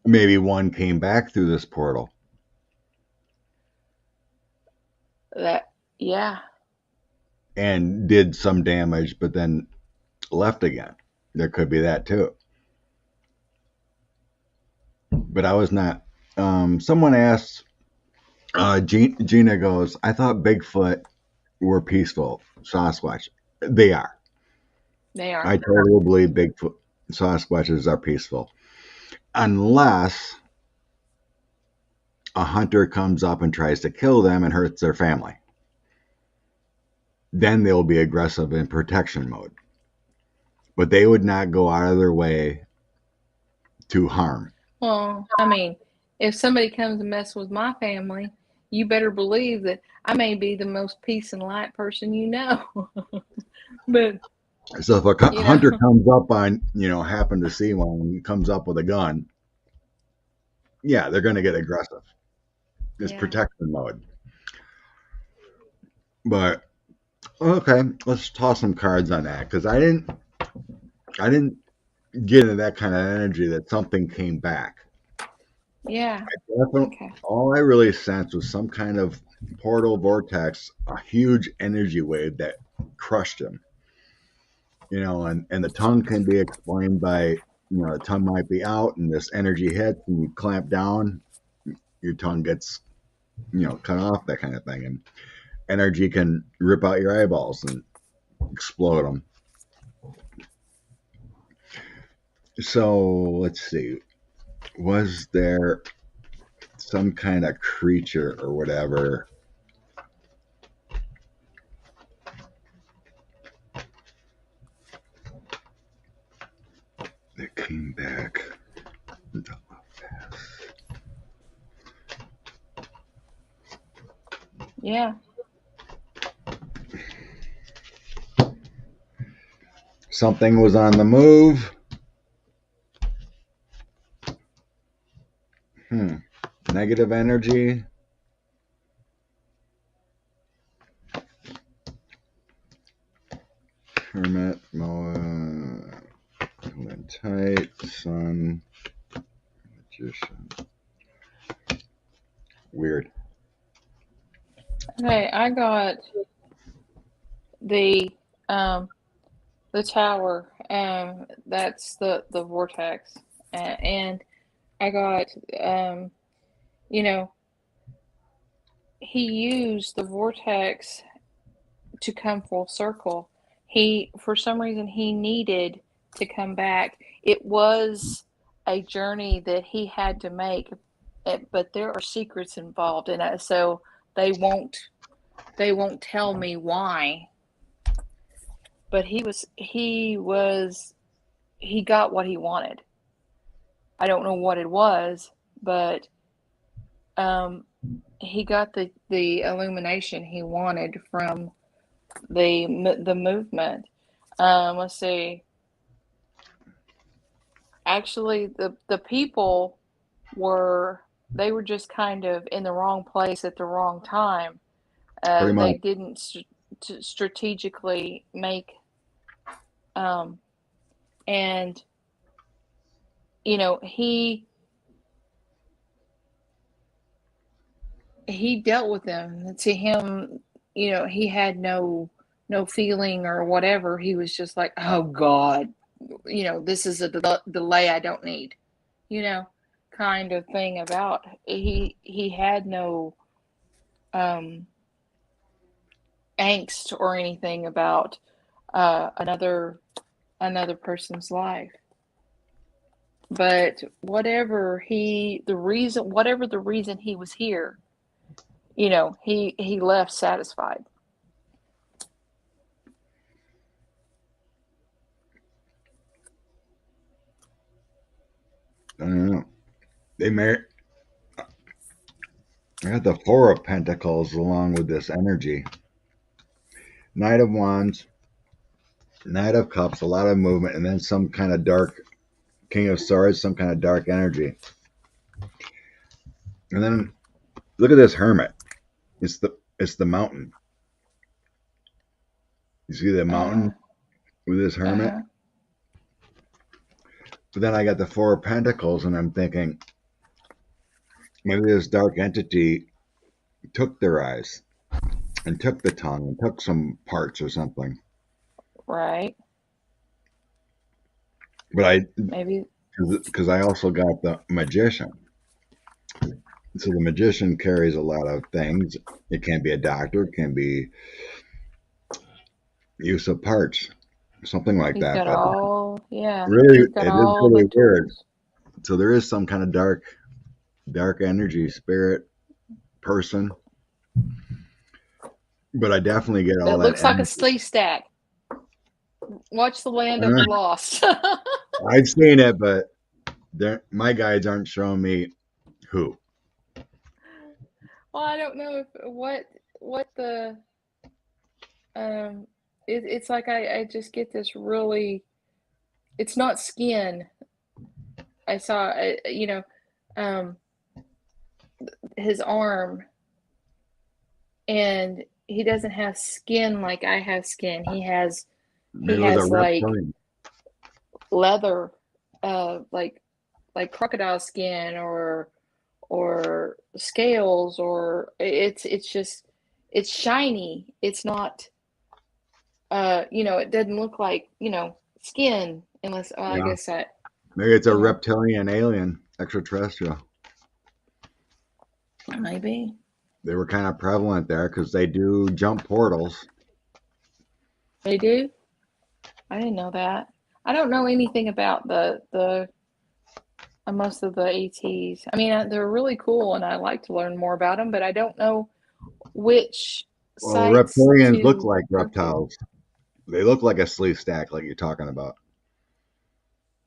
maybe one came back through this portal That yeah, and did some damage, but then left again. There could be that too. But I was not. Someone asked. Gina goes, "I thought Bigfoot were peaceful. Sasquatch, they are. they I are. totally believe Bigfoot, Sasquatches are peaceful, unless a hunter comes up and tries to kill them and hurts their family. Then they'll be aggressive in protection mode. But they would not go out of their way to harm. Well, I mean, if somebody comes and mess with my family, you better believe that I may be the most peace and light person you know. But So if a you hunter know, comes up on, happen to see one and comes up with a gun, yeah, they're going to get aggressive. It's yeah, protection mode. But okay, let's toss some cards on that because I didn't get into that kind of energy that something came back. yeah. Okay. All I really sensed was some kind of portal vortex, a huge energy wave that crushed him. And the tongue can be explained by, the tongue might be out and this energy hits and you clamp down, your tongue gets, cut off, that kind of thing. And energy can rip out your eyeballs and explode them. So let's see. Was there some kind of creature or whatever that came back? Yeah. Something was on the move. Negative energy. Hermit, Moa, tight, Sun, Magician. Weird. Okay, I got the um the tower. That's the vortex, and I got um you know he used the vortex to come full circle. He, for some reason, he needed to come back. It was a journey that he had to make, but there are secrets involved in it, so they won't they won't tell me why. But he got what he wanted. I don't know what it was, but um, he got the illumination he wanted from the movement. Let's see. Actually, the people were they were just kind of in the wrong place at the wrong time. Pretty much. They didn't strategically make um, and you know he dealt with them. To him, he had no feeling or whatever. He was just like, oh God. this is a delay I don't need, you know, kind of thing about he had no um, angst or anything about another person's life. But whatever the reason he was here, he left satisfied. I don't know. They may. I got the Four of Pentacles along with this energy. Knight of Wands, Knight of Cups, a lot of movement, and then some kind of dark King of Swords, some kind of dark energy. And then look at this Hermit. It's the mountain. You see the Uh-huh. mountain with this Hermit? Uh-huh. But then I got the Four of Pentacles, and I'm thinking maybe this dark entity took their eyes and took the tongue and took some parts or something. Right. But Maybe. because I also got the Magician. So the Magician carries a lot of things. It can be a doctor, it can be use of parts, something like He's that. got But all, yeah, really, he's got it is all the really weird. tools. So there is some kind of dark energy, spirit, person. But I definitely get all That that looks like a energy. sleeve stack. Watch the Land of the Lost. I've seen it, but my guides aren't showing me who. Well, I don't know what the it's like I just get this really, it's not skin. I saw um his arm, and he doesn't have skin like I have skin. He Maybe it was a has like reptilian. leather, like crocodile skin or scales, or it's just it's shiny. It's not it doesn't look like, skin unless, well, I Yeah. guess that, Maybe it's a you know, reptilian alien, extraterrestrial. maybe. They were kind of prevalent there because they do jump portals. They do? I didn't know that. I don't know anything about the most of the ATs. I mean, they're really cool and I like to learn more about them, but I don't know which Well, sites reptilians look to like go to. reptiles. They look like a sleeve stack, like you're talking about.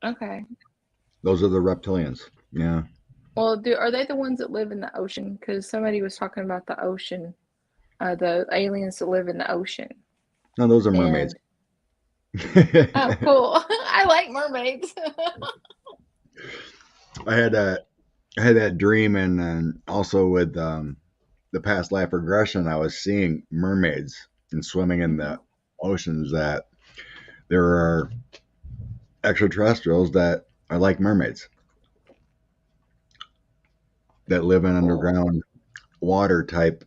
Okay. Those are the reptilians. Yeah. Well, are they the ones that live in the ocean? Because somebody was talking about the ocean, the aliens that live in the ocean. No, those are mermaids. And oh, cool. I like mermaids. I had that dream, and also with the past life regression, I was seeing mermaids and swimming in Hmm. the oceans. That there are extraterrestrials that are like mermaids that live in Cool. underground water type.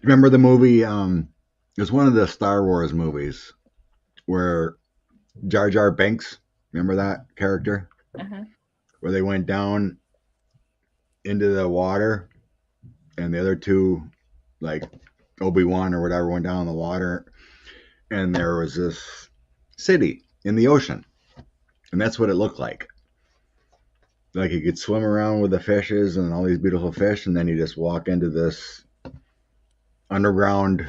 Remember the movie? It was one of the Star Wars movies where Jar Jar Binks. Remember that character? Uh-huh. Where they went down into the water, and the other two, like Obi-Wan or whatever, went down in the water, and there was this city in the ocean, and that's what it looked like. Like you could swim around with the fishes and all these beautiful fish, and then you just walk into this underground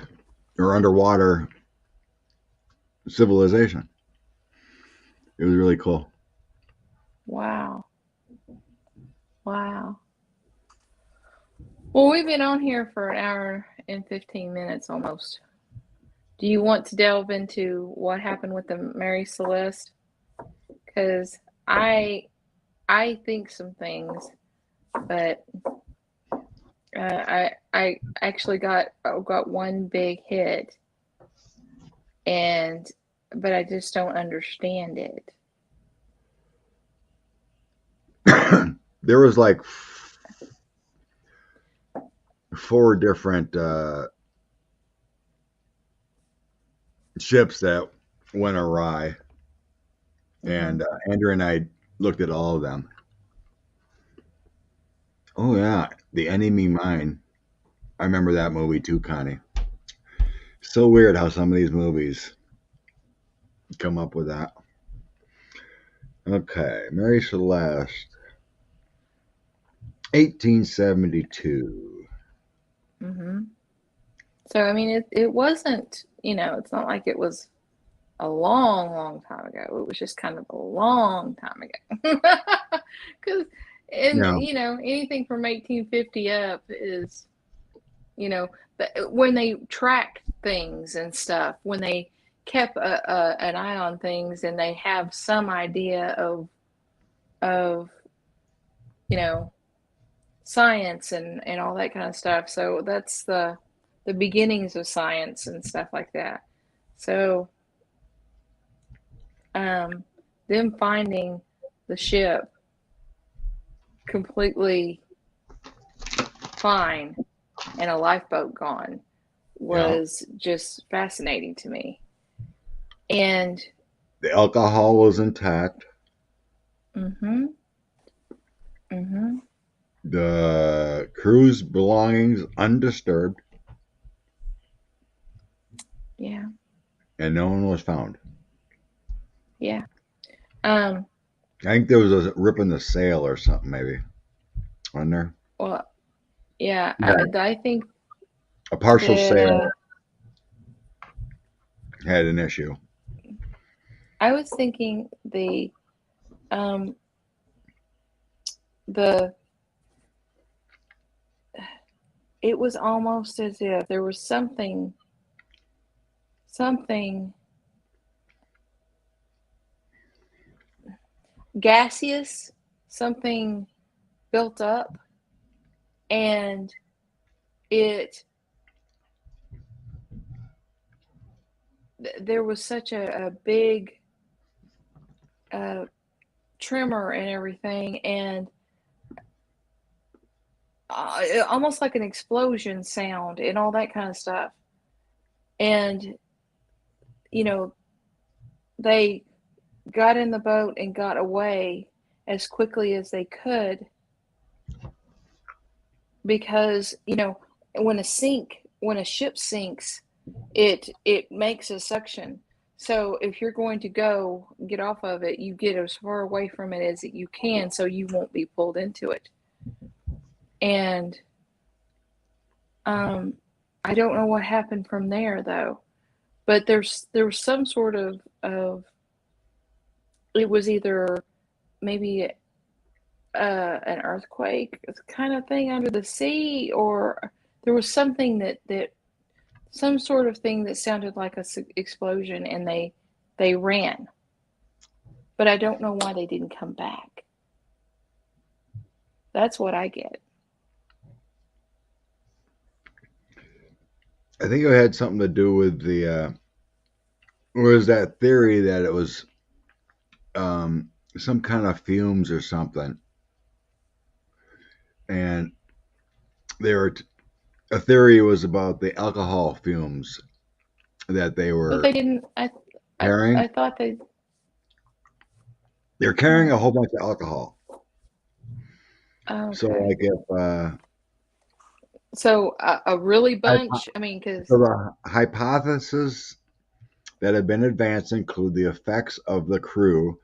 or underwater civilization. It was really cool. Wow. Wow. Well, we've been on here for an hour and 15 minutes almost. Do you want to delve into what happened with the Mary Celeste? Because I I think some things, but I actually got one big hit, and but I just don't understand it. There was like four different ships that went awry. Mm-hmm. And Andrew and I looked at all of them. Oh yeah, The Enemy Mine. I remember that movie too, Connie. So weird how some of these movies come up with that. Okay, Mary Celeste, 1872. Mm-hmm. So I mean, it wasn't, it's not like it was a long, long time ago. It was just kind of a long time ago. Because, and Yeah, anything from 1850 up is, when they tracked things and stuff, when they kept an eye on things, and they have some idea of you know science and all that kind of stuff. So that's the beginnings of science and stuff like that. So um, them finding the ship completely fine and a lifeboat gone yeah. was just fascinating to me. And The alcohol was intact. mm-hmm, mm-hmm, The crew's belongings undisturbed, yeah, and no one was found. yeah. Um, I think there was a rip in the sail or something, maybe, on there. well, yeah, Yeah. I think A partial that sail had an issue. I was thinking um the it was almost as if there was something gaseous, something built up, and it there was such a big uh, tremor and everything, and almost like an explosion sound and all that kind of stuff. And you know, they got in the boat and got away as quickly as they could because when a ship sinks, it makes a suction. So if you're going to go get off of it, you get as far away from it as you can so you won't be pulled into it. And um I don't know what happened from there though. But there was some sort of it was either maybe an earthquake kind of thing under the sea, or there was something that some sort of thing that sounded like a explosion, and they ran. But I don't know why they didn't come back. That's what I get. I think it had something to do with was that theory that it was some kind of fumes or something, and they were a theory was about the alcohol fumes that they But were they didn't. carrying. I thought they. They're carrying a Oh, whole bunch of alcohol. So, okay. like, if So a really hypo- bunch. I mean, because so the hypotheses that have been advanced include the effects of the crew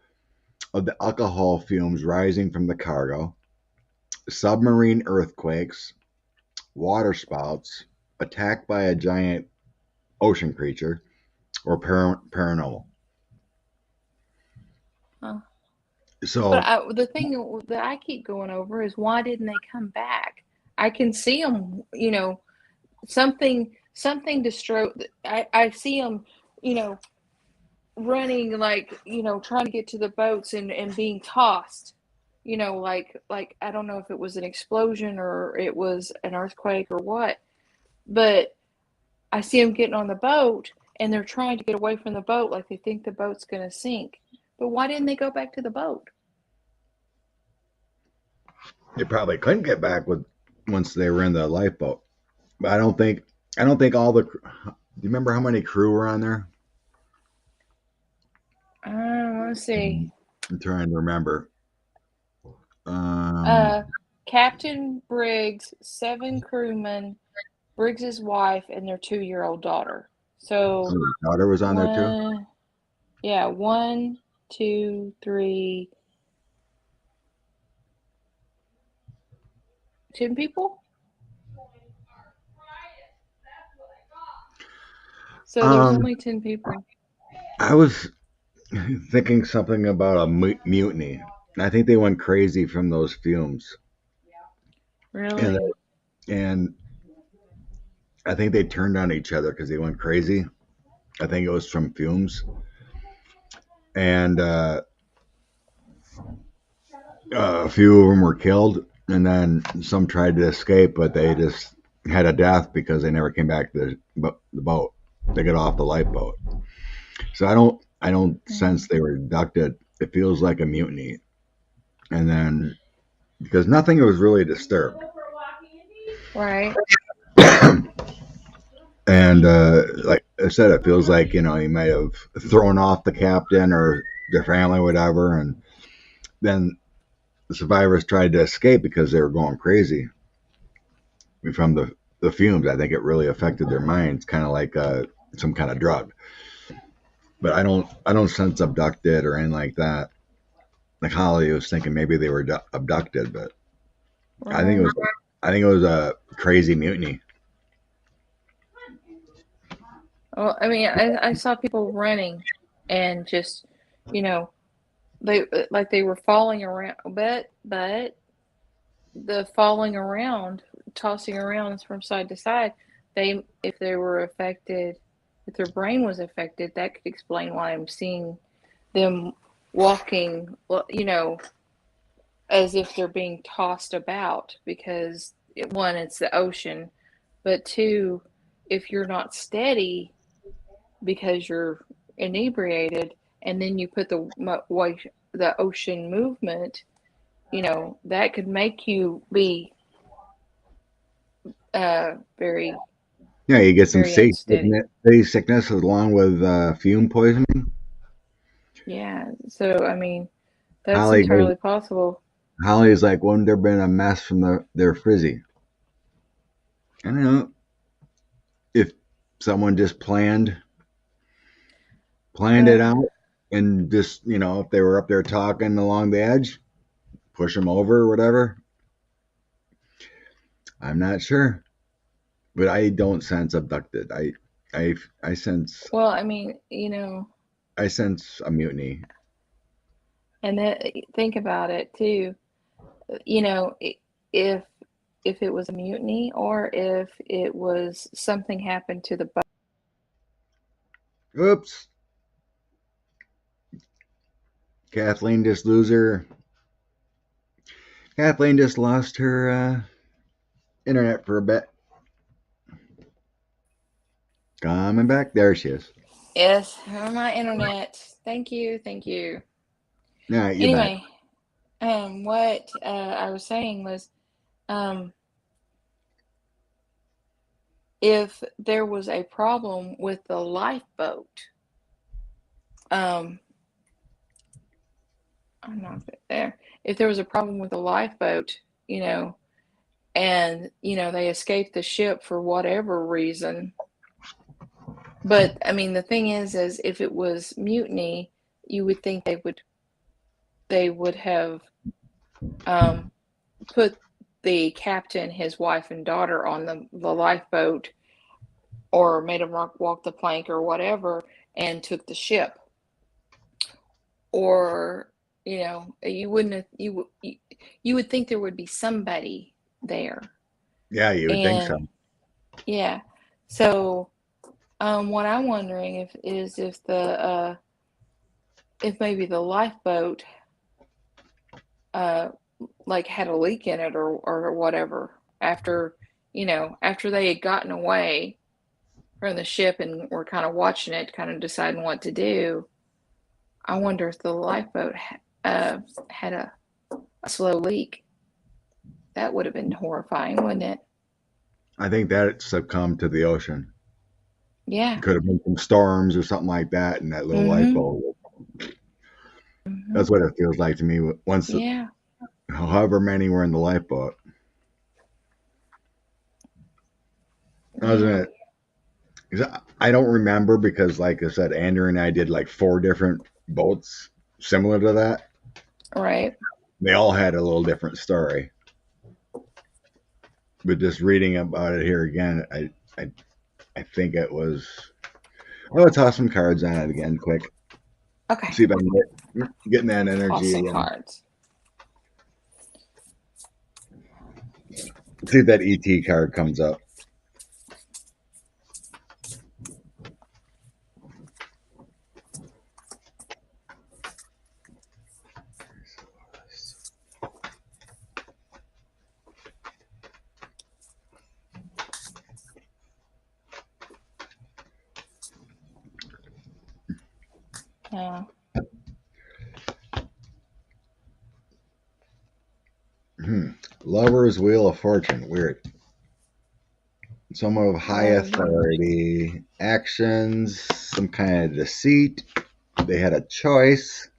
of the alcohol fumes rising from the cargo, submarine earthquakes, water spouts, attack by a giant ocean creature, or paranormal. But So, the thing that I keep going over is why didn't they come back? I can see them, something destroy. I see them, you know, running like, trying to get to the boats and being tossed. Like I don't know if it was an explosion or it was an earthquake or what, but I see them getting on the boat and they're trying to get away from the boat like they think the boat's going to sink. But why didn't they go back to the boat? they probably couldn't get back with once they were in the lifeboat. But I don't think all the. Do you remember how many crew were on there? I Let's see. I'm trying to remember. Um, Uh, Captain Briggs, 7 crewmen, Briggs's wife, and their 2-year-old daughter. So his daughter was on there too. one, yeah, one, two, three, 10 people. So there was Um, only 10 people. I was thinking something about a mutiny. I think they went crazy from those fumes, and Really? and I think they turned on each other because they went crazy. I think it was from fumes, and a few of them were killed, and then some tried to escape, but they just had a death because they never came back to the boat. They got off the lifeboat. So I don't sense Mm, they were abducted. It feels like a mutiny, and then because nothing was really disturbed, right. and like I said, it feels like he might have thrown off the captain or their family, or whatever, and then the survivors tried to escape because they were going crazy from the fumes. I think it really affected their minds, kind of like some kind of drug. But I don't sense abducted or anything like that. Like Holly was thinking maybe they were abducted, but I think it Right. was I think it was a crazy mutiny. Well, I mean, I saw people running and just, you know, they like they were falling around, but the falling around, tossing around from side to side, they if they were affected, if their brain was affected, that could explain why I'm seeing them walking, as if they're being tossed about because one, it's the ocean, but two, if you're not steady because you're inebriated, and then you put the ocean movement, that could make you be very, Yeah, you get some very unsteady. sickness along with fume poisoning. Yeah. So, I mean, that's Holly goes. entirely possible. Holly's like, wouldn't there been a mess from their frizzy? I don't know if someone just planned it Uh, out and just if they were up there talking along the edge, push them over or whatever. I'm not sure, but I don't sense abducted. I I sense well, I mean, I sense a mutiny. and that, think about it too. You know, if if it was a mutiny or if it was something happened to the boat. Oops, Kathleen just lose her. Kathleen just lost her internet for a bit. Coming back, there she is. Yes, on my internet. Thank you, thank you. All right, you back. Anyway, what I was saying was, um, if there was a problem with the lifeboat, um, I'm not there. If there was a problem with the lifeboat, you know, and they escaped the ship for whatever reason. But I mean, the thing is if it was mutiny, you would think they would have um, put the captain, his wife, and daughter on the lifeboat, or made them walk the plank or whatever, and took the ship. Or you wouldn't have, you would think there would be somebody there. Yeah, you would think so. And yeah, so what I'm wondering if maybe the lifeboat uh like had a leak in it or whatever after they had gotten away from the ship and were kind of watching it, kind of deciding what to do. I wonder if the lifeboat had a slow leak. That would have been horrifying, wouldn't it? I think that it succumbed to the ocean. Yeah. Could have been some storms or something like that, and that little Mm-hmm. lifeboat. Mhm. That's what it feels like to me. Once, Yeah. however many were in the lifeboat, wasn't Yeah. it? 'Cause I don't remember because, like I said, Andrew and I did like four different boats similar to that. Right. They all had a little different story. But just reading about it here again, I, I think it was. I'll toss some cards on it again, quick. Okay. See if I can getting that energy Tossing again. cards. See if that ET card comes up. Yeah. Hmm. Lover's Wheel of Fortune. Weird. Some of high Lovely. authority, actions, some kind of deceit. They had a choice.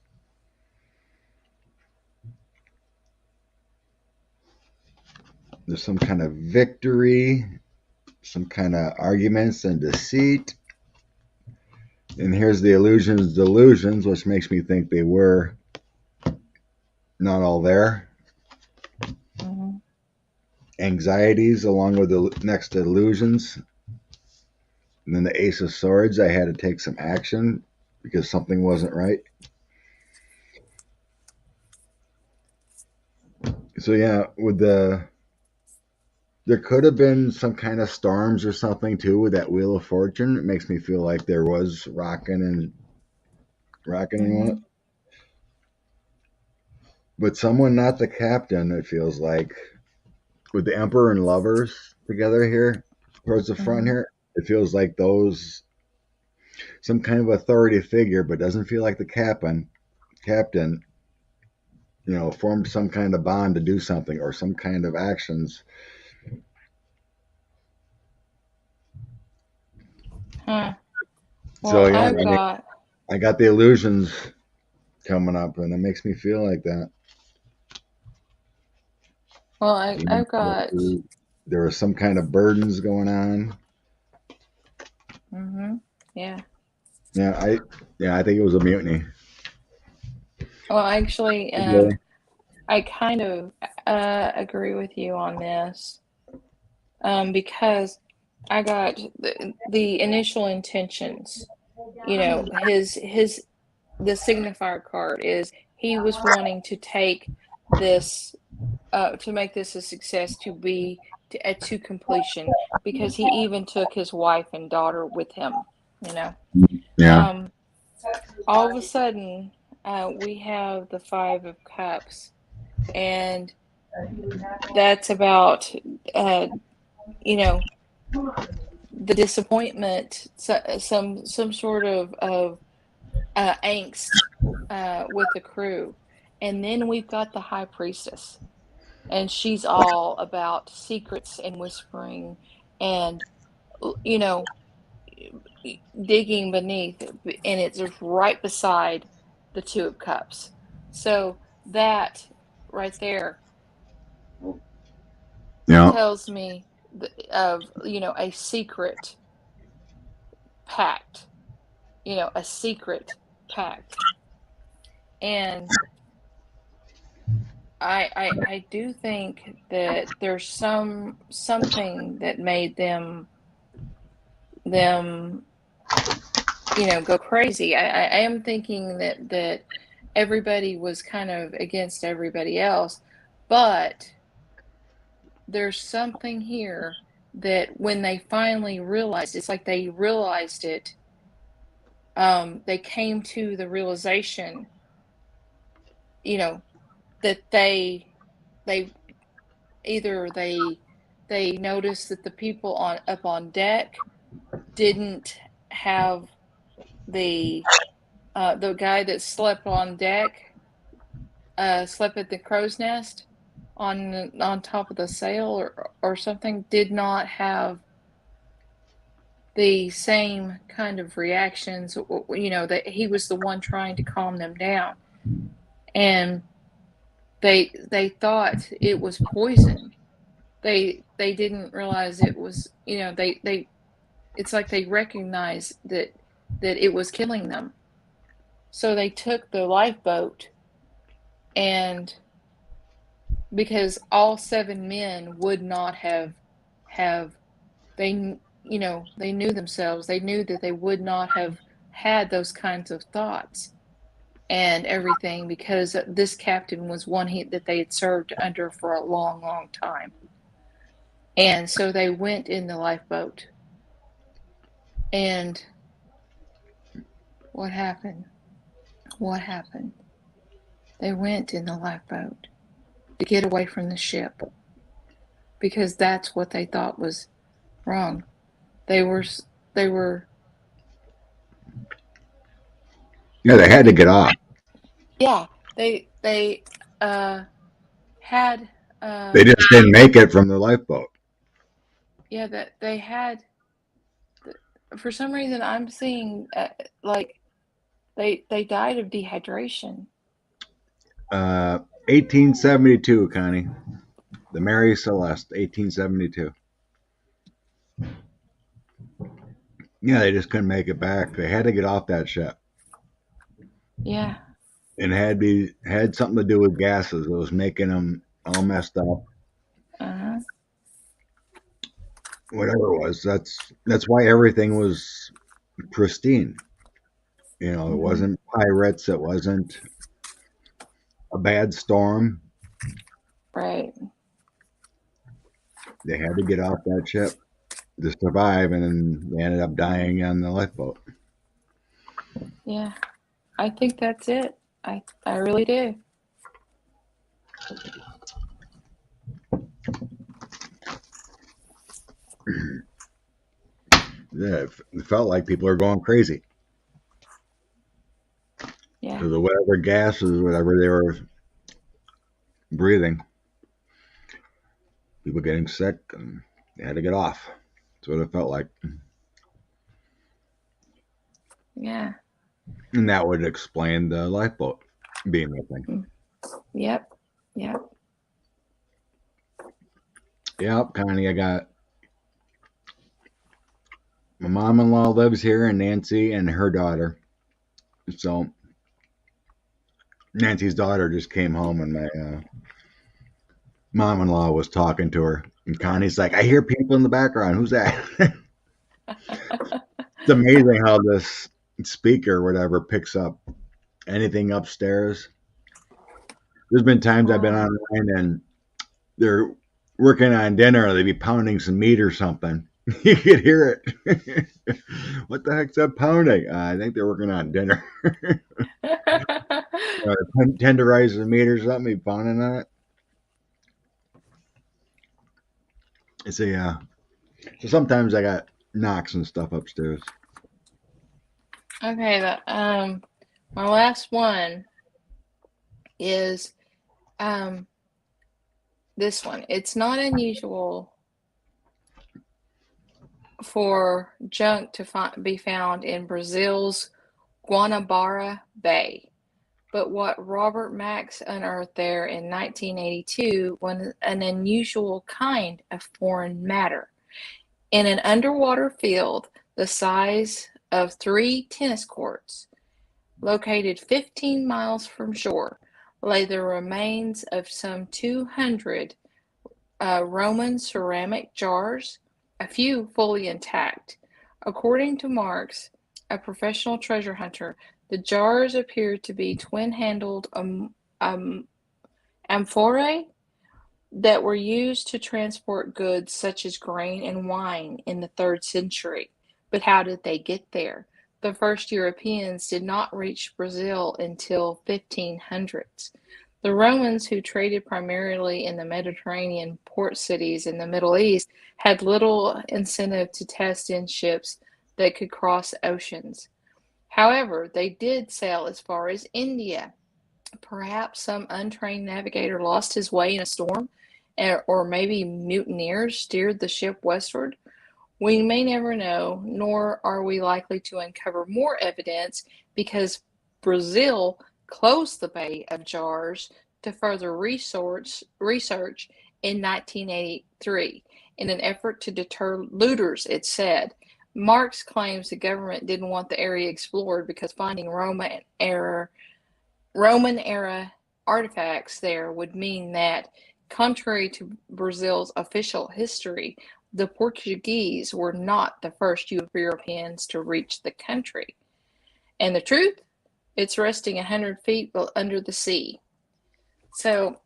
There's some kind of victory, some kind of arguments and deceit. And here's the illusions, delusions, which makes me think they were not all there. Mhm. Anxieties, along with the next illusions. And then the Ace of Swords, I had to take some action because something wasn't right. So yeah, with there could have been some kind of storms or something too with that Wheel of Fortune. It makes me feel like there was rocking and what. Mhm. But someone not the captain, it feels like. With the Emperor and Lovers together here towards the front Mhm. here, it feels like those some kind of authority figure, but doesn't feel like the captain, formed some kind of bond to do something or some kind of actions. Huh. So Well, yeah, I've got. I got the illusions coming up, and it makes me feel like that. Well, I've got. There was some kind of burdens going on. Mhm. Yeah. Yeah, I think it was a mutiny. Well, actually, Yeah. I kind of agree with you on this, because I got the initial intentions. His the signifier card is he was wanting to take this to make this a success to completion because he even took his wife and daughter with him. You know, Yeah. um, all of a sudden we have the Five of Cups, and that's about uh, you know the disappointment, some sort of angst with the crew, and then we've got the High Priestess, and she's all about secrets and whispering, and you know digging beneath, and it's just right beside the Two of Cups. So that right there Yeah. tells me of a secret pact, a secret pact. And I do think that there's something that made them go crazy. I am thinking that everybody was kind of against everybody else, but there's something here that when they finally realized, it's like they realized it. They came to the realization, you know, that they either they noticed that the people on up on deck didn't have the guy that slept on deck, slept at the crow's nest on top of the sail or something, did not have the same kind of reactions, that he was the one trying to calm them down. and they thought it was poison. They didn't realize it was, they it's like they recognized that it was killing them. So they took the lifeboat, and because all seven men would not have they they knew themselves. They knew that they would not have had those kinds of thoughts and everything, because this captain was one that they had served under for a long, long time. And so they went in the lifeboat. And what happened? What happened? They went in the lifeboat to get away from the ship, because that's what they thought was wrong. They were they were Yeah, they had to get off. yeah, they uh had They just didn't make it from the lifeboat. yeah, that they had, for some reason I'm seeing like they died of dehydration. 1872, Connie. The Mary Celeste, 1872. Yeah, they just couldn't make it back. They had to get off that ship. Yeah. And had something to do with gases. It was making them all messed up. Uh-huh. Whatever it was, that's why everything was pristine. It Mm-hmm. wasn't pirates. It wasn't a bad storm. Right. They had to get off that ship to survive, and then they ended up dying on the lifeboat. Yeah. I think that's it. I really do. Yeah, it felt like people are going crazy Yeah. because of whatever gases, whatever they were breathing. People getting sick, and they had to get off. That's what it felt like, Yeah. and that would explain the lifeboat being missing. Mm. Yep. Yep. Yep, Connie, I got my mom-in-law lives here, and Nancy and her daughter. So Nancy's daughter just came home, and my mom-in-law was talking to her, and Connie's like, "I hear people in the background. Who's that?" It's amazing how this speaker, whatever, picks up anything upstairs. There's been times I've been Wow. online and they're working on dinner, or they'd be pounding some meat or something. You could hear it. What the heck's that pounding? I think they're working on dinner. Tenderize the meat or something, be pounding on it. It's a So sometimes I got knocks and stuff upstairs. Okay, my last one is um this one. It's not unusual for junk to be found in Brazil's Guanabara Bay. But what Robert Max unearthed there in 1982 was an unusual kind of foreign matter. In an underwater field the size of 3 tennis courts, located 15 miles from shore, lay the remains of some 200 Roman ceramic jars, a few fully intact. According to Marks, a professional treasure hunter, the jars appeared to be twin-handled um, amphorae that were used to transport goods such as grain and wine in the 3rd century. But how did they get there? The first Europeans did not reach Brazil until 1500s. The Romans, who traded primarily in the Mediterranean port cities in the Middle East, had little incentive to test in ships that could cross oceans. However, they did sail as far as India. Perhaps some untrained navigator lost his way in a storm, or maybe mutineers steered the ship westward. We may never know, nor are we likely to uncover more evidence, because Brazil closed the Bay of Jars to further research in 1983 in an effort to deter looters, it said. Marx claims the government didn't want the area explored because finding Roman era artifacts there would mean that, contrary to Brazil's official history, the Portuguese were not the first Europeans to reach the country. And the truth? It's resting 100 feet under the sea. So,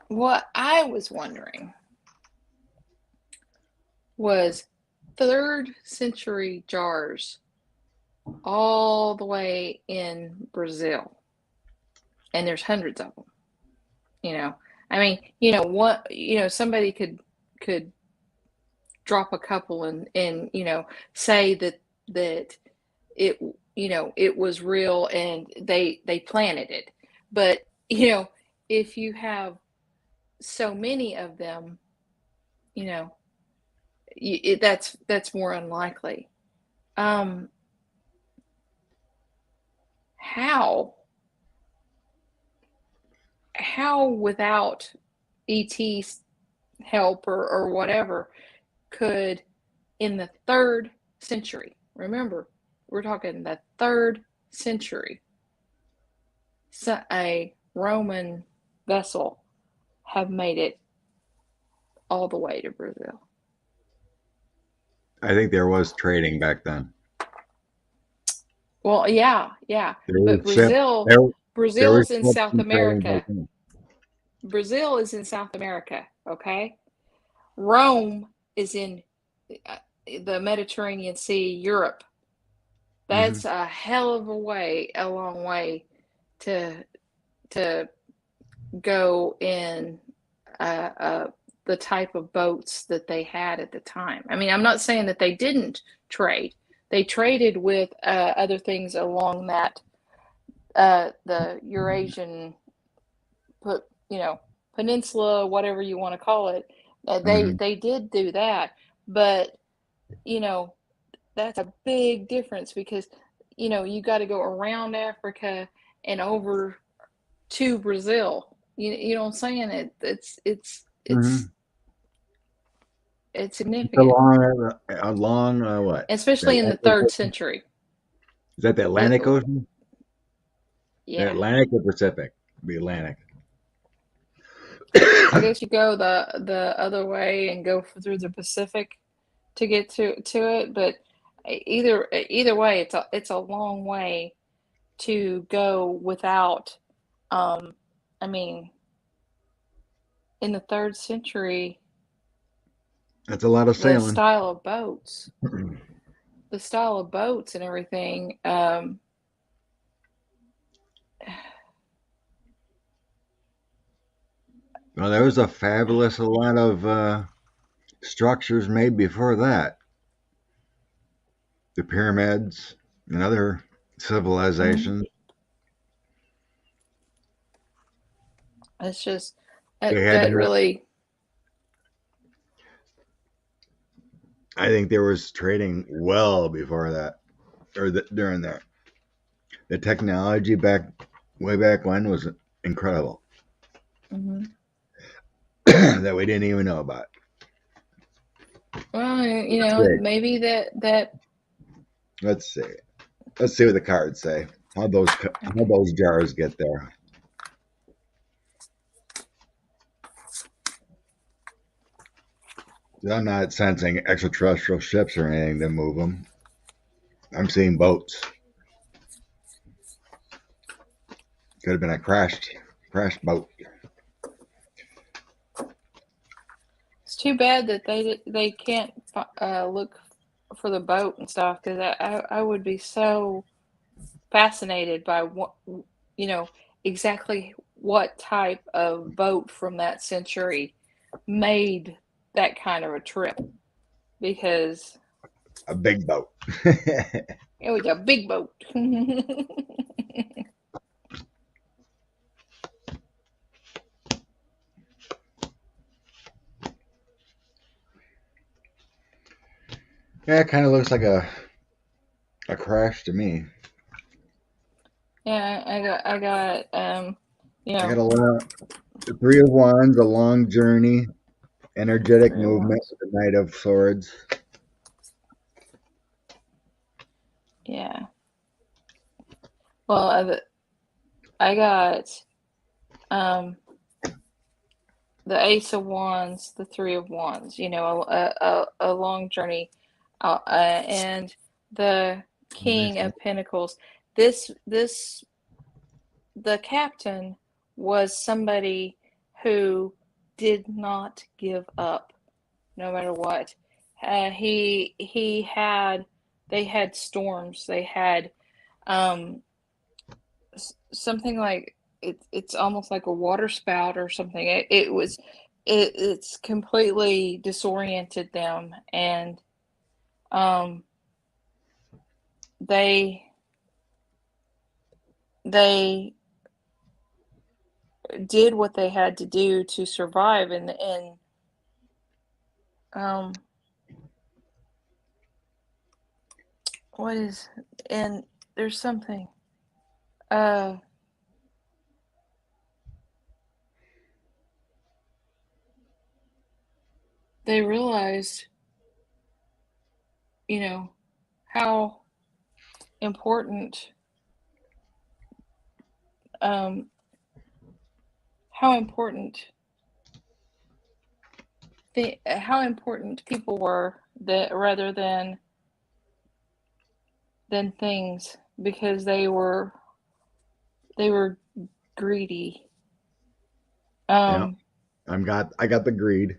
what I was wondering was 3rd century jars all the way in Brazil. And there's hundreds of them. I mean, what, somebody could drop a couple and say that it it was real and they planted it. But if you have so many of them, that's more unlikely. How without ET's help or whatever could, in the 3rd century, remember, we're talking the 3rd century, a Roman vessel have made it all the way to Brazil? I think there was trading back then. Well, yeah. There But was ship. There Brazil was is in ships South and trading back America. then. Brazil is in South America, okay? Rome is in the Mediterranean Sea, Europe. That's a hell of a long way to go in the type of boats that they had at the time. I mean, I'm not saying that they didn't trade. They traded with other things along that the Eurasian, peninsula, whatever you want to call it. They did do that, but that's a big difference because you got to go around Africa and over to Brazil. You know what I'm saying? Mm-hmm. It's significant, Along what? The especially in the Atlantic 3rd Ocean? century. Is that the Uh, Atlantic Ocean? The yeah, Atlantic or Pacific? It'd be Atlantic. I guess you go the other way and go through the Pacific to get to it, but either way, it's a long way to go without. Um, I mean, in the 3rd century, That's a lot of the sailing. style of boats, the style of boats and everything. Well, there was a lot of structures made before that. The pyramids and other Mhm. civilizations. It's just They had to that have, really. I think there was trading well before that, or during that. The technology way back when was incredible Mhm. that we didn't even know about. Well, Let's see. maybe that. Let's see. Let's see what the cards say. How those jars get there. I'm not sensing extraterrestrial ships or anything to move them. I'm seeing boats. Could have been a crashed boat. It's too bad that they can't look for the boat and stuff because I would be so fascinated by what you know exactly what type of boat from that century made that kind of a trip because A big boat. it was a big boat. Yeah, it kind of looks like a crash to me. Yeah, you I got know, a lot. The Three of Wands, a long journey, energetic three of movement wands. with the Knight of Swords. Yeah. Well, I got um the Ace of Wands, the Three of Wands. You know, a long journey, and the King of Pentacles. This the captain was somebody who did not give up no matter what. He had they had storms. They had um, something like it's almost like a water spout or something. It's completely disoriented them, and um, they they did what they had to do to survive, and um, what is and there's something uh they realized, you know, how important um how important how important people were, that rather than things, because they were greedy. Yeah, um I got the greed.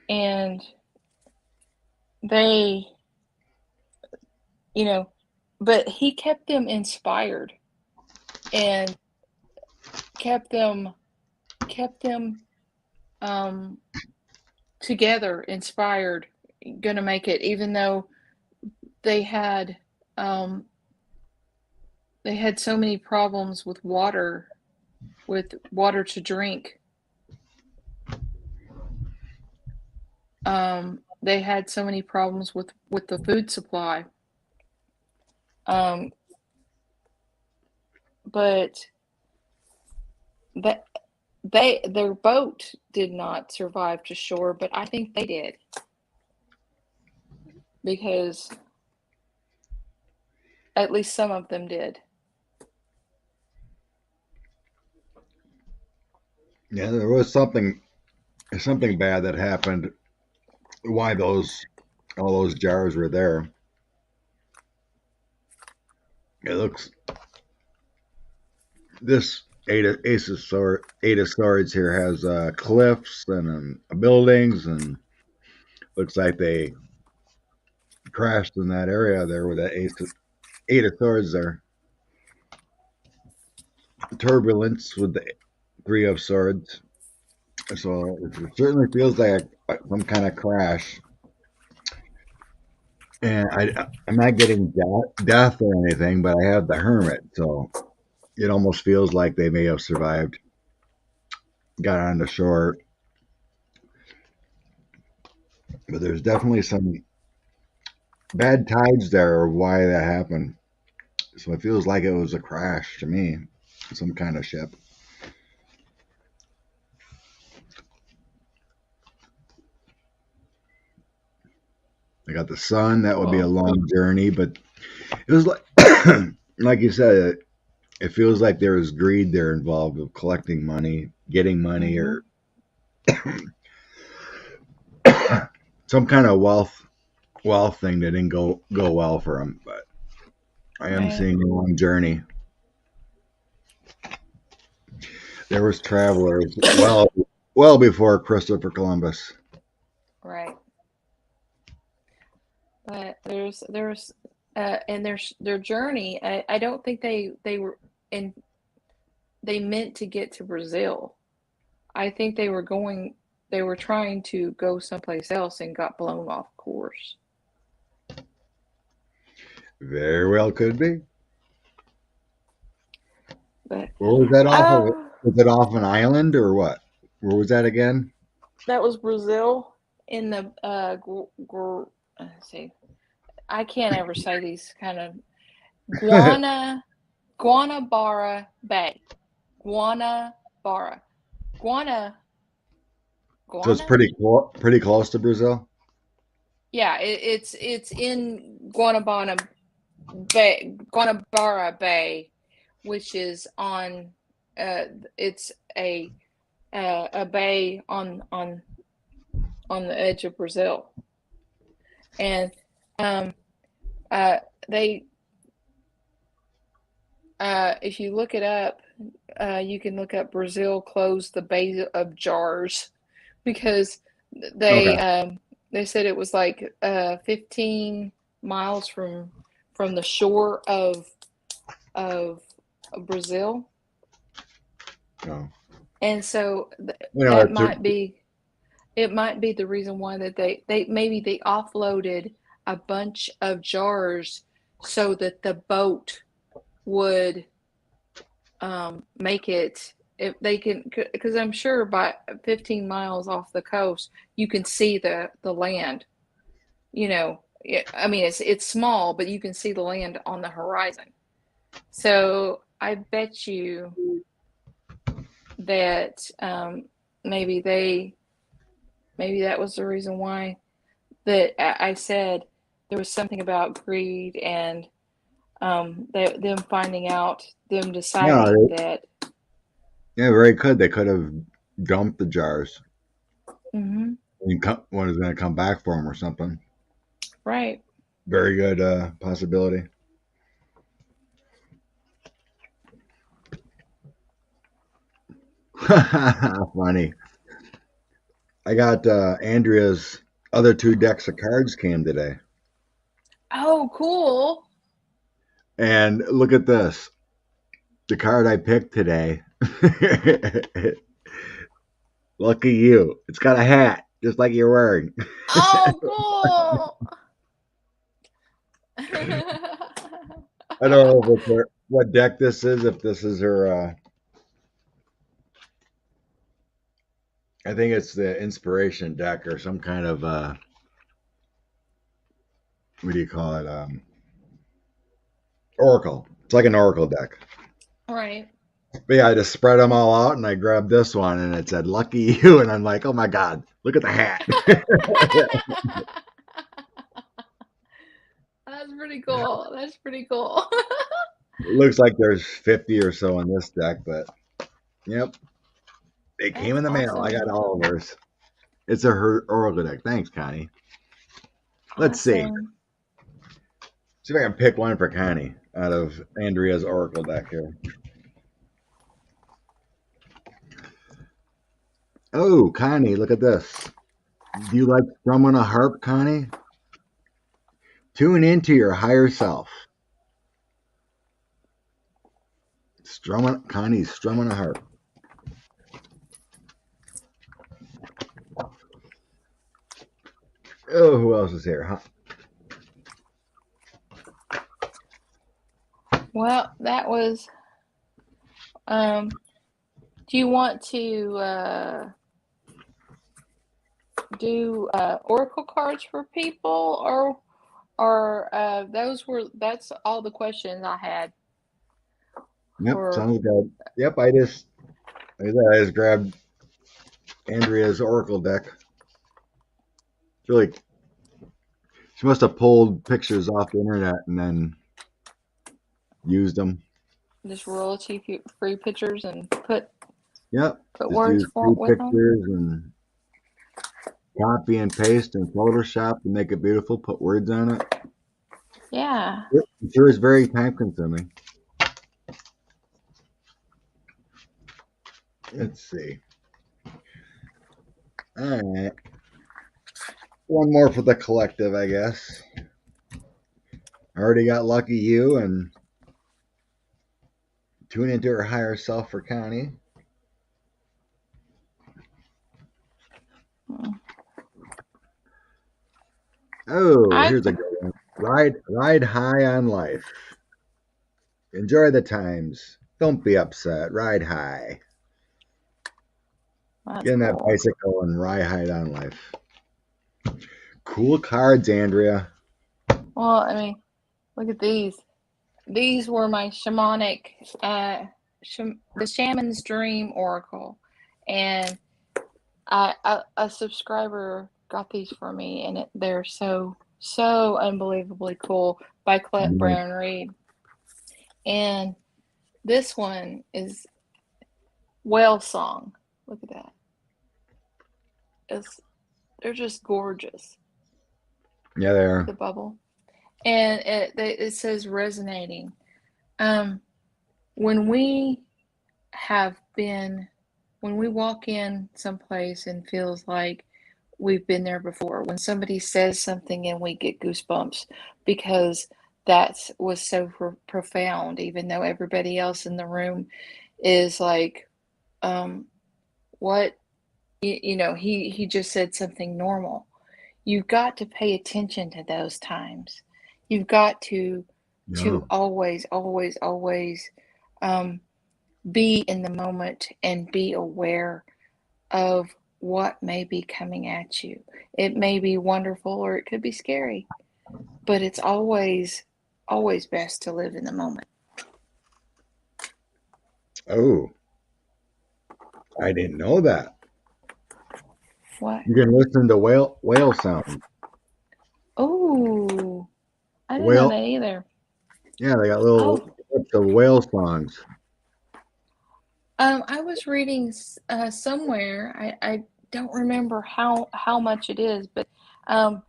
and they, you know, but he kept them inspired, and kept them kept them um together, inspired, gonna make it, even though they had um they had so many problems with water to drink. They had so many problems with the food supply. Um, but that their boat did not survive to shore, but I think they did, because at least some of them did. Yeah, there was something bad that happened. Why those all those jars were there? It looks this eight of swords here has cliffs and buildings, and looks like they crashed in that area there with that eight of swords there. Turbulence with the three of swords. So it certainly feels like some kind of crash. And I'm not getting death or anything, but I have the hermit, so it almost feels like they may have survived, got on the shore. But there's definitely some bad tides there, or why that happened. So it feels like it was a crash to me, some kind of ship. I got the sun. That would be a Well, long journey, but it was like, like you said, it feels like there is greed there involved with collecting money, getting money, mm-hmm, or some kind of wealth thing that didn't go well for him. But I am right, seeing a long journey. There was travelers well before Christopher Columbus. right. But there's and their journey. I don't think they were and they meant to get to Brazil. I think they were trying to go someplace else and got blown off course. Very well could be. But Where was that off of? uh Was it off an island or what? Where was that again? that was Brazil in the let's see. I can't ever say these kind of. Guana Guanabara Bay. Guanabara. Guana So it's Guana? pretty close to Brazil. Yeah, it's in Guanabara Bay, which is on it's a bay on the edge of Brazil. And um uh they if you look it up, you can look up Brazil closed the Bay of Jars because they Okay. um, they said it was like 15 miles from the shore of Brazil, No. and so You know, that it's might be it might be the reason why that they maybe they offloaded a bunch of jars so that the boat would make it if they can because I'm sure by 15 miles off the coast you can see the land, you know. I mean it's small but you can see the land on the horizon, so I bet you that maybe they maybe that was the reason why that I said there was something about greed and them finding out, them yeah, deciding that. yeah, very good. They could have dumped the jars Mm-hmm, and one is going to come back for them or something. right. Very good possibility. Funny. I got Andrea's other two decks of cards came today, Oh, cool. and look at this. The card I picked today. Lucky you. It's got a hat, just like you're wearing. Oh, cool. I don't know if it's what deck this is. If this is her, I think it's the inspiration deck or some kind of what do you call it? Oracle. It's like an oracle deck. Right. But yeah, I just spread them all out and I grabbed this one and it said "Lucky you," and I'm like, oh my god, look at the hat. That's pretty cool. That's pretty cool. It looks like there's 50 or so in this deck, but yep, they came That's in the mail. I awesome. got all of hers. It's a her oracle deck. Thanks, Connie. Let's see. Awesome. See if I can pick one for Connie out of Andrea's oracle deck here. Oh, Connie, look at this. Do you like strumming a harp, Connie? Tune into your higher self. Connie's strumming a harp. Oh, who else is here? Huh? Well, that was. Do you want to do oracle cards for people, or that's all the questions I had Yep, for. sounds good. Yep, like I said, I just grabbed Andrea's oracle deck. It's really, she must have pulled pictures off the internet and then used them. Just royalty free pictures and Yep, put just words use free with them. pictures and copy and paste in Photoshop to make it beautiful. Put words on it. Yeah. I'm sure it's very time consuming. Let's see. All right, one more for the collective, I guess. I already got Lucky You and Tune into Her Higher Self for Connie. Oh, I here's a good one. Ride high on life. Enjoy the times. Don't be upset. Ride high. That's Get in that cool. bicycle and ride high on life. Cool cards, Andrea. Well, I mean, look at these. these were my shamanic, the shaman's dream oracle, and a subscriber got these for me, and they're so unbelievably cool by Clint Nice. Brown Reed. And this one is Whale Song. Look at that. It's, they're just gorgeous. Yeah, they See are. the bubble, and it says resonating. Um, when we have been when we walk in someplace and feels like we've been there before, when somebody says something and we get goosebumps because that was so profound, even though everybody else in the room is like, um, what, he just said something normal. You've got to pay attention to those times. You've got Yeah. to always, always, always, um, be in the moment and be aware of what may be coming at you. It may be wonderful or it could be scary, but it's always best to live in the moment. Oh, I didn't know that. What? You can listen to whale sound. Oh, I didn't know Whale. that either. Yeah, they got Oh, little clips of whale songs. I was reading somewhere. I don't remember how much it is, but um,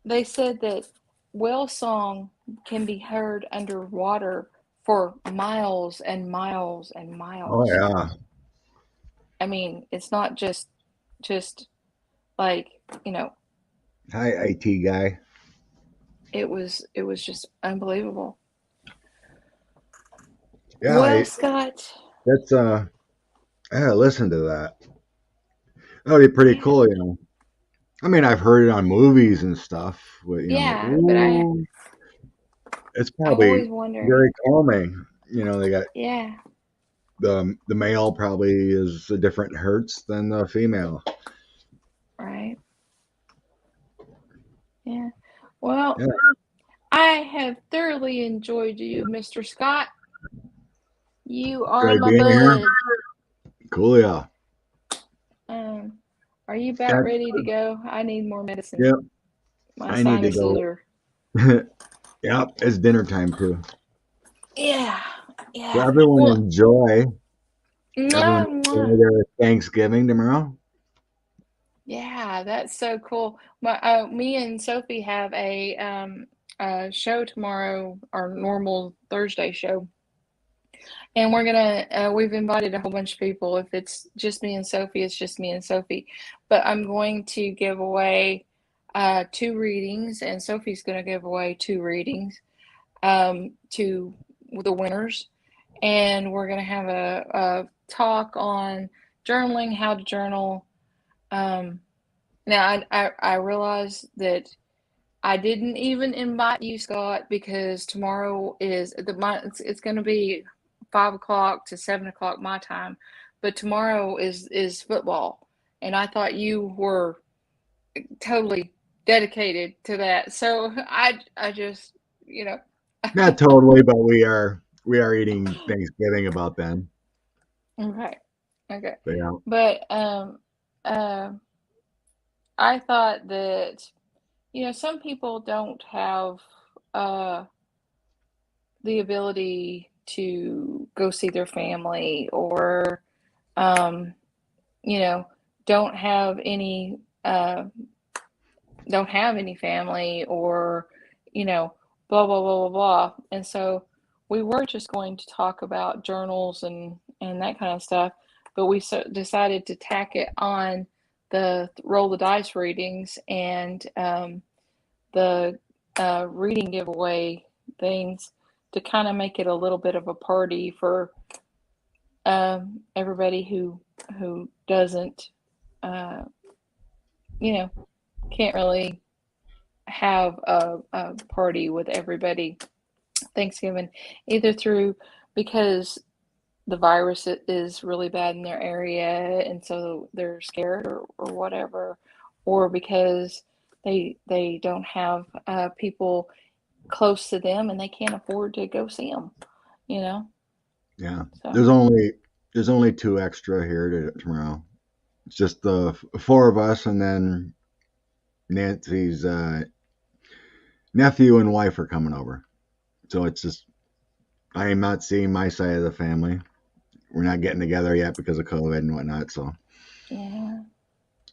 they said that whale song can be heard underwater for miles and miles and Oh miles. yeah. I mean, it's not just like, you know, Hi, IT guy. it was just unbelievable. Yeah, Well, Scott, that's I gotta listen to that. That would be pretty yeah, cool, you know. I mean, I've heard it on movies and stuff, but yeah, but ooh, it's I probably always wonder, very calming. They got yeah, the male probably is a different hertz than the female. right, yeah. Well, Yeah, I have thoroughly enjoyed you, Mr. Scott. You are good my being here. bud. Cool, yeah. Um, are you Yeah, about ready to go? I need more medicine. yeah. My I need to sinuses go. are, Yeah, it's dinner time too. yeah, So yeah. everyone Well, enjoy. Everyone mwah, mwah. enjoy their Thanksgiving tomorrow. Yeah, that's so cool. Me and Sophie have a show tomorrow, our normal Thursday show, and we've invited a whole bunch of people. If it's just me and Sophie, it's just me and Sophie. But I'm going to give away two readings, and Sophie's going to give away two readings to the winners, and we're going to have a talk on journaling, how to journal. Um, Now I realize that I didn't even invite you, Scott, because tomorrow is it's going to be 5 o'clock to 7 o'clock my time, but tomorrow is football, and I thought you were totally dedicated to that. So I just you know Not totally, but we are eating Thanksgiving about then. okay, okay, But yeah, but uh, I thought that some people don't have uh the ability to go see their family, or um, you know don't have any uh, don't have any family, or blah blah blah blah blah. And so we were just going to talk about journals and that kind of stuff, but we decided to tack it on the roll the dice readings and the reading giveaway things, to kind of make it a little bit of a party for everybody who doesn't, uh, you know, can't really have a party with everybody Thanksgiving, either through because the virus is really bad in their area and so they're scared, or whatever, or because they don't have people close to them and they can't afford to go see them, you know. Yeah. So There's only two extra here tomorrow. It's just the four of us, and then Nancy's nephew and wife are coming over. So it's just I am not seeing my side of the family. We're not getting together yet because of COVID and whatnot. So yeah,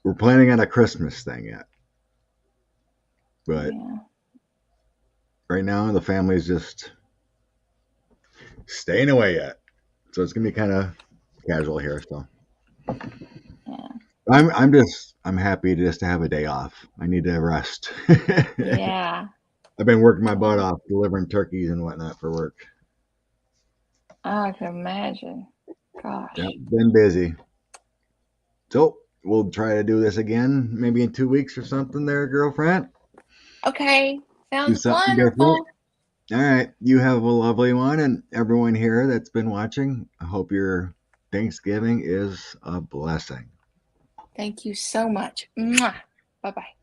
we're planning on a Christmas thing yet, but yeah, right now the family's just staying away yet. So it's gonna be kind of casual here. So yeah, I'm happy just to have a day off. I need to rest. yeah, I've been working my butt yeah. off delivering turkeys and whatnot for work. I can imagine. Yep, Gosh. been busy. So we'll try to do this again, maybe in 2 weeks or something. There, girlfriend. Okay, Do sounds something different. wonderful. All right. You have a lovely one, and everyone here that's been watching. I hope your Thanksgiving is a blessing. Thank you so much. Bye bye.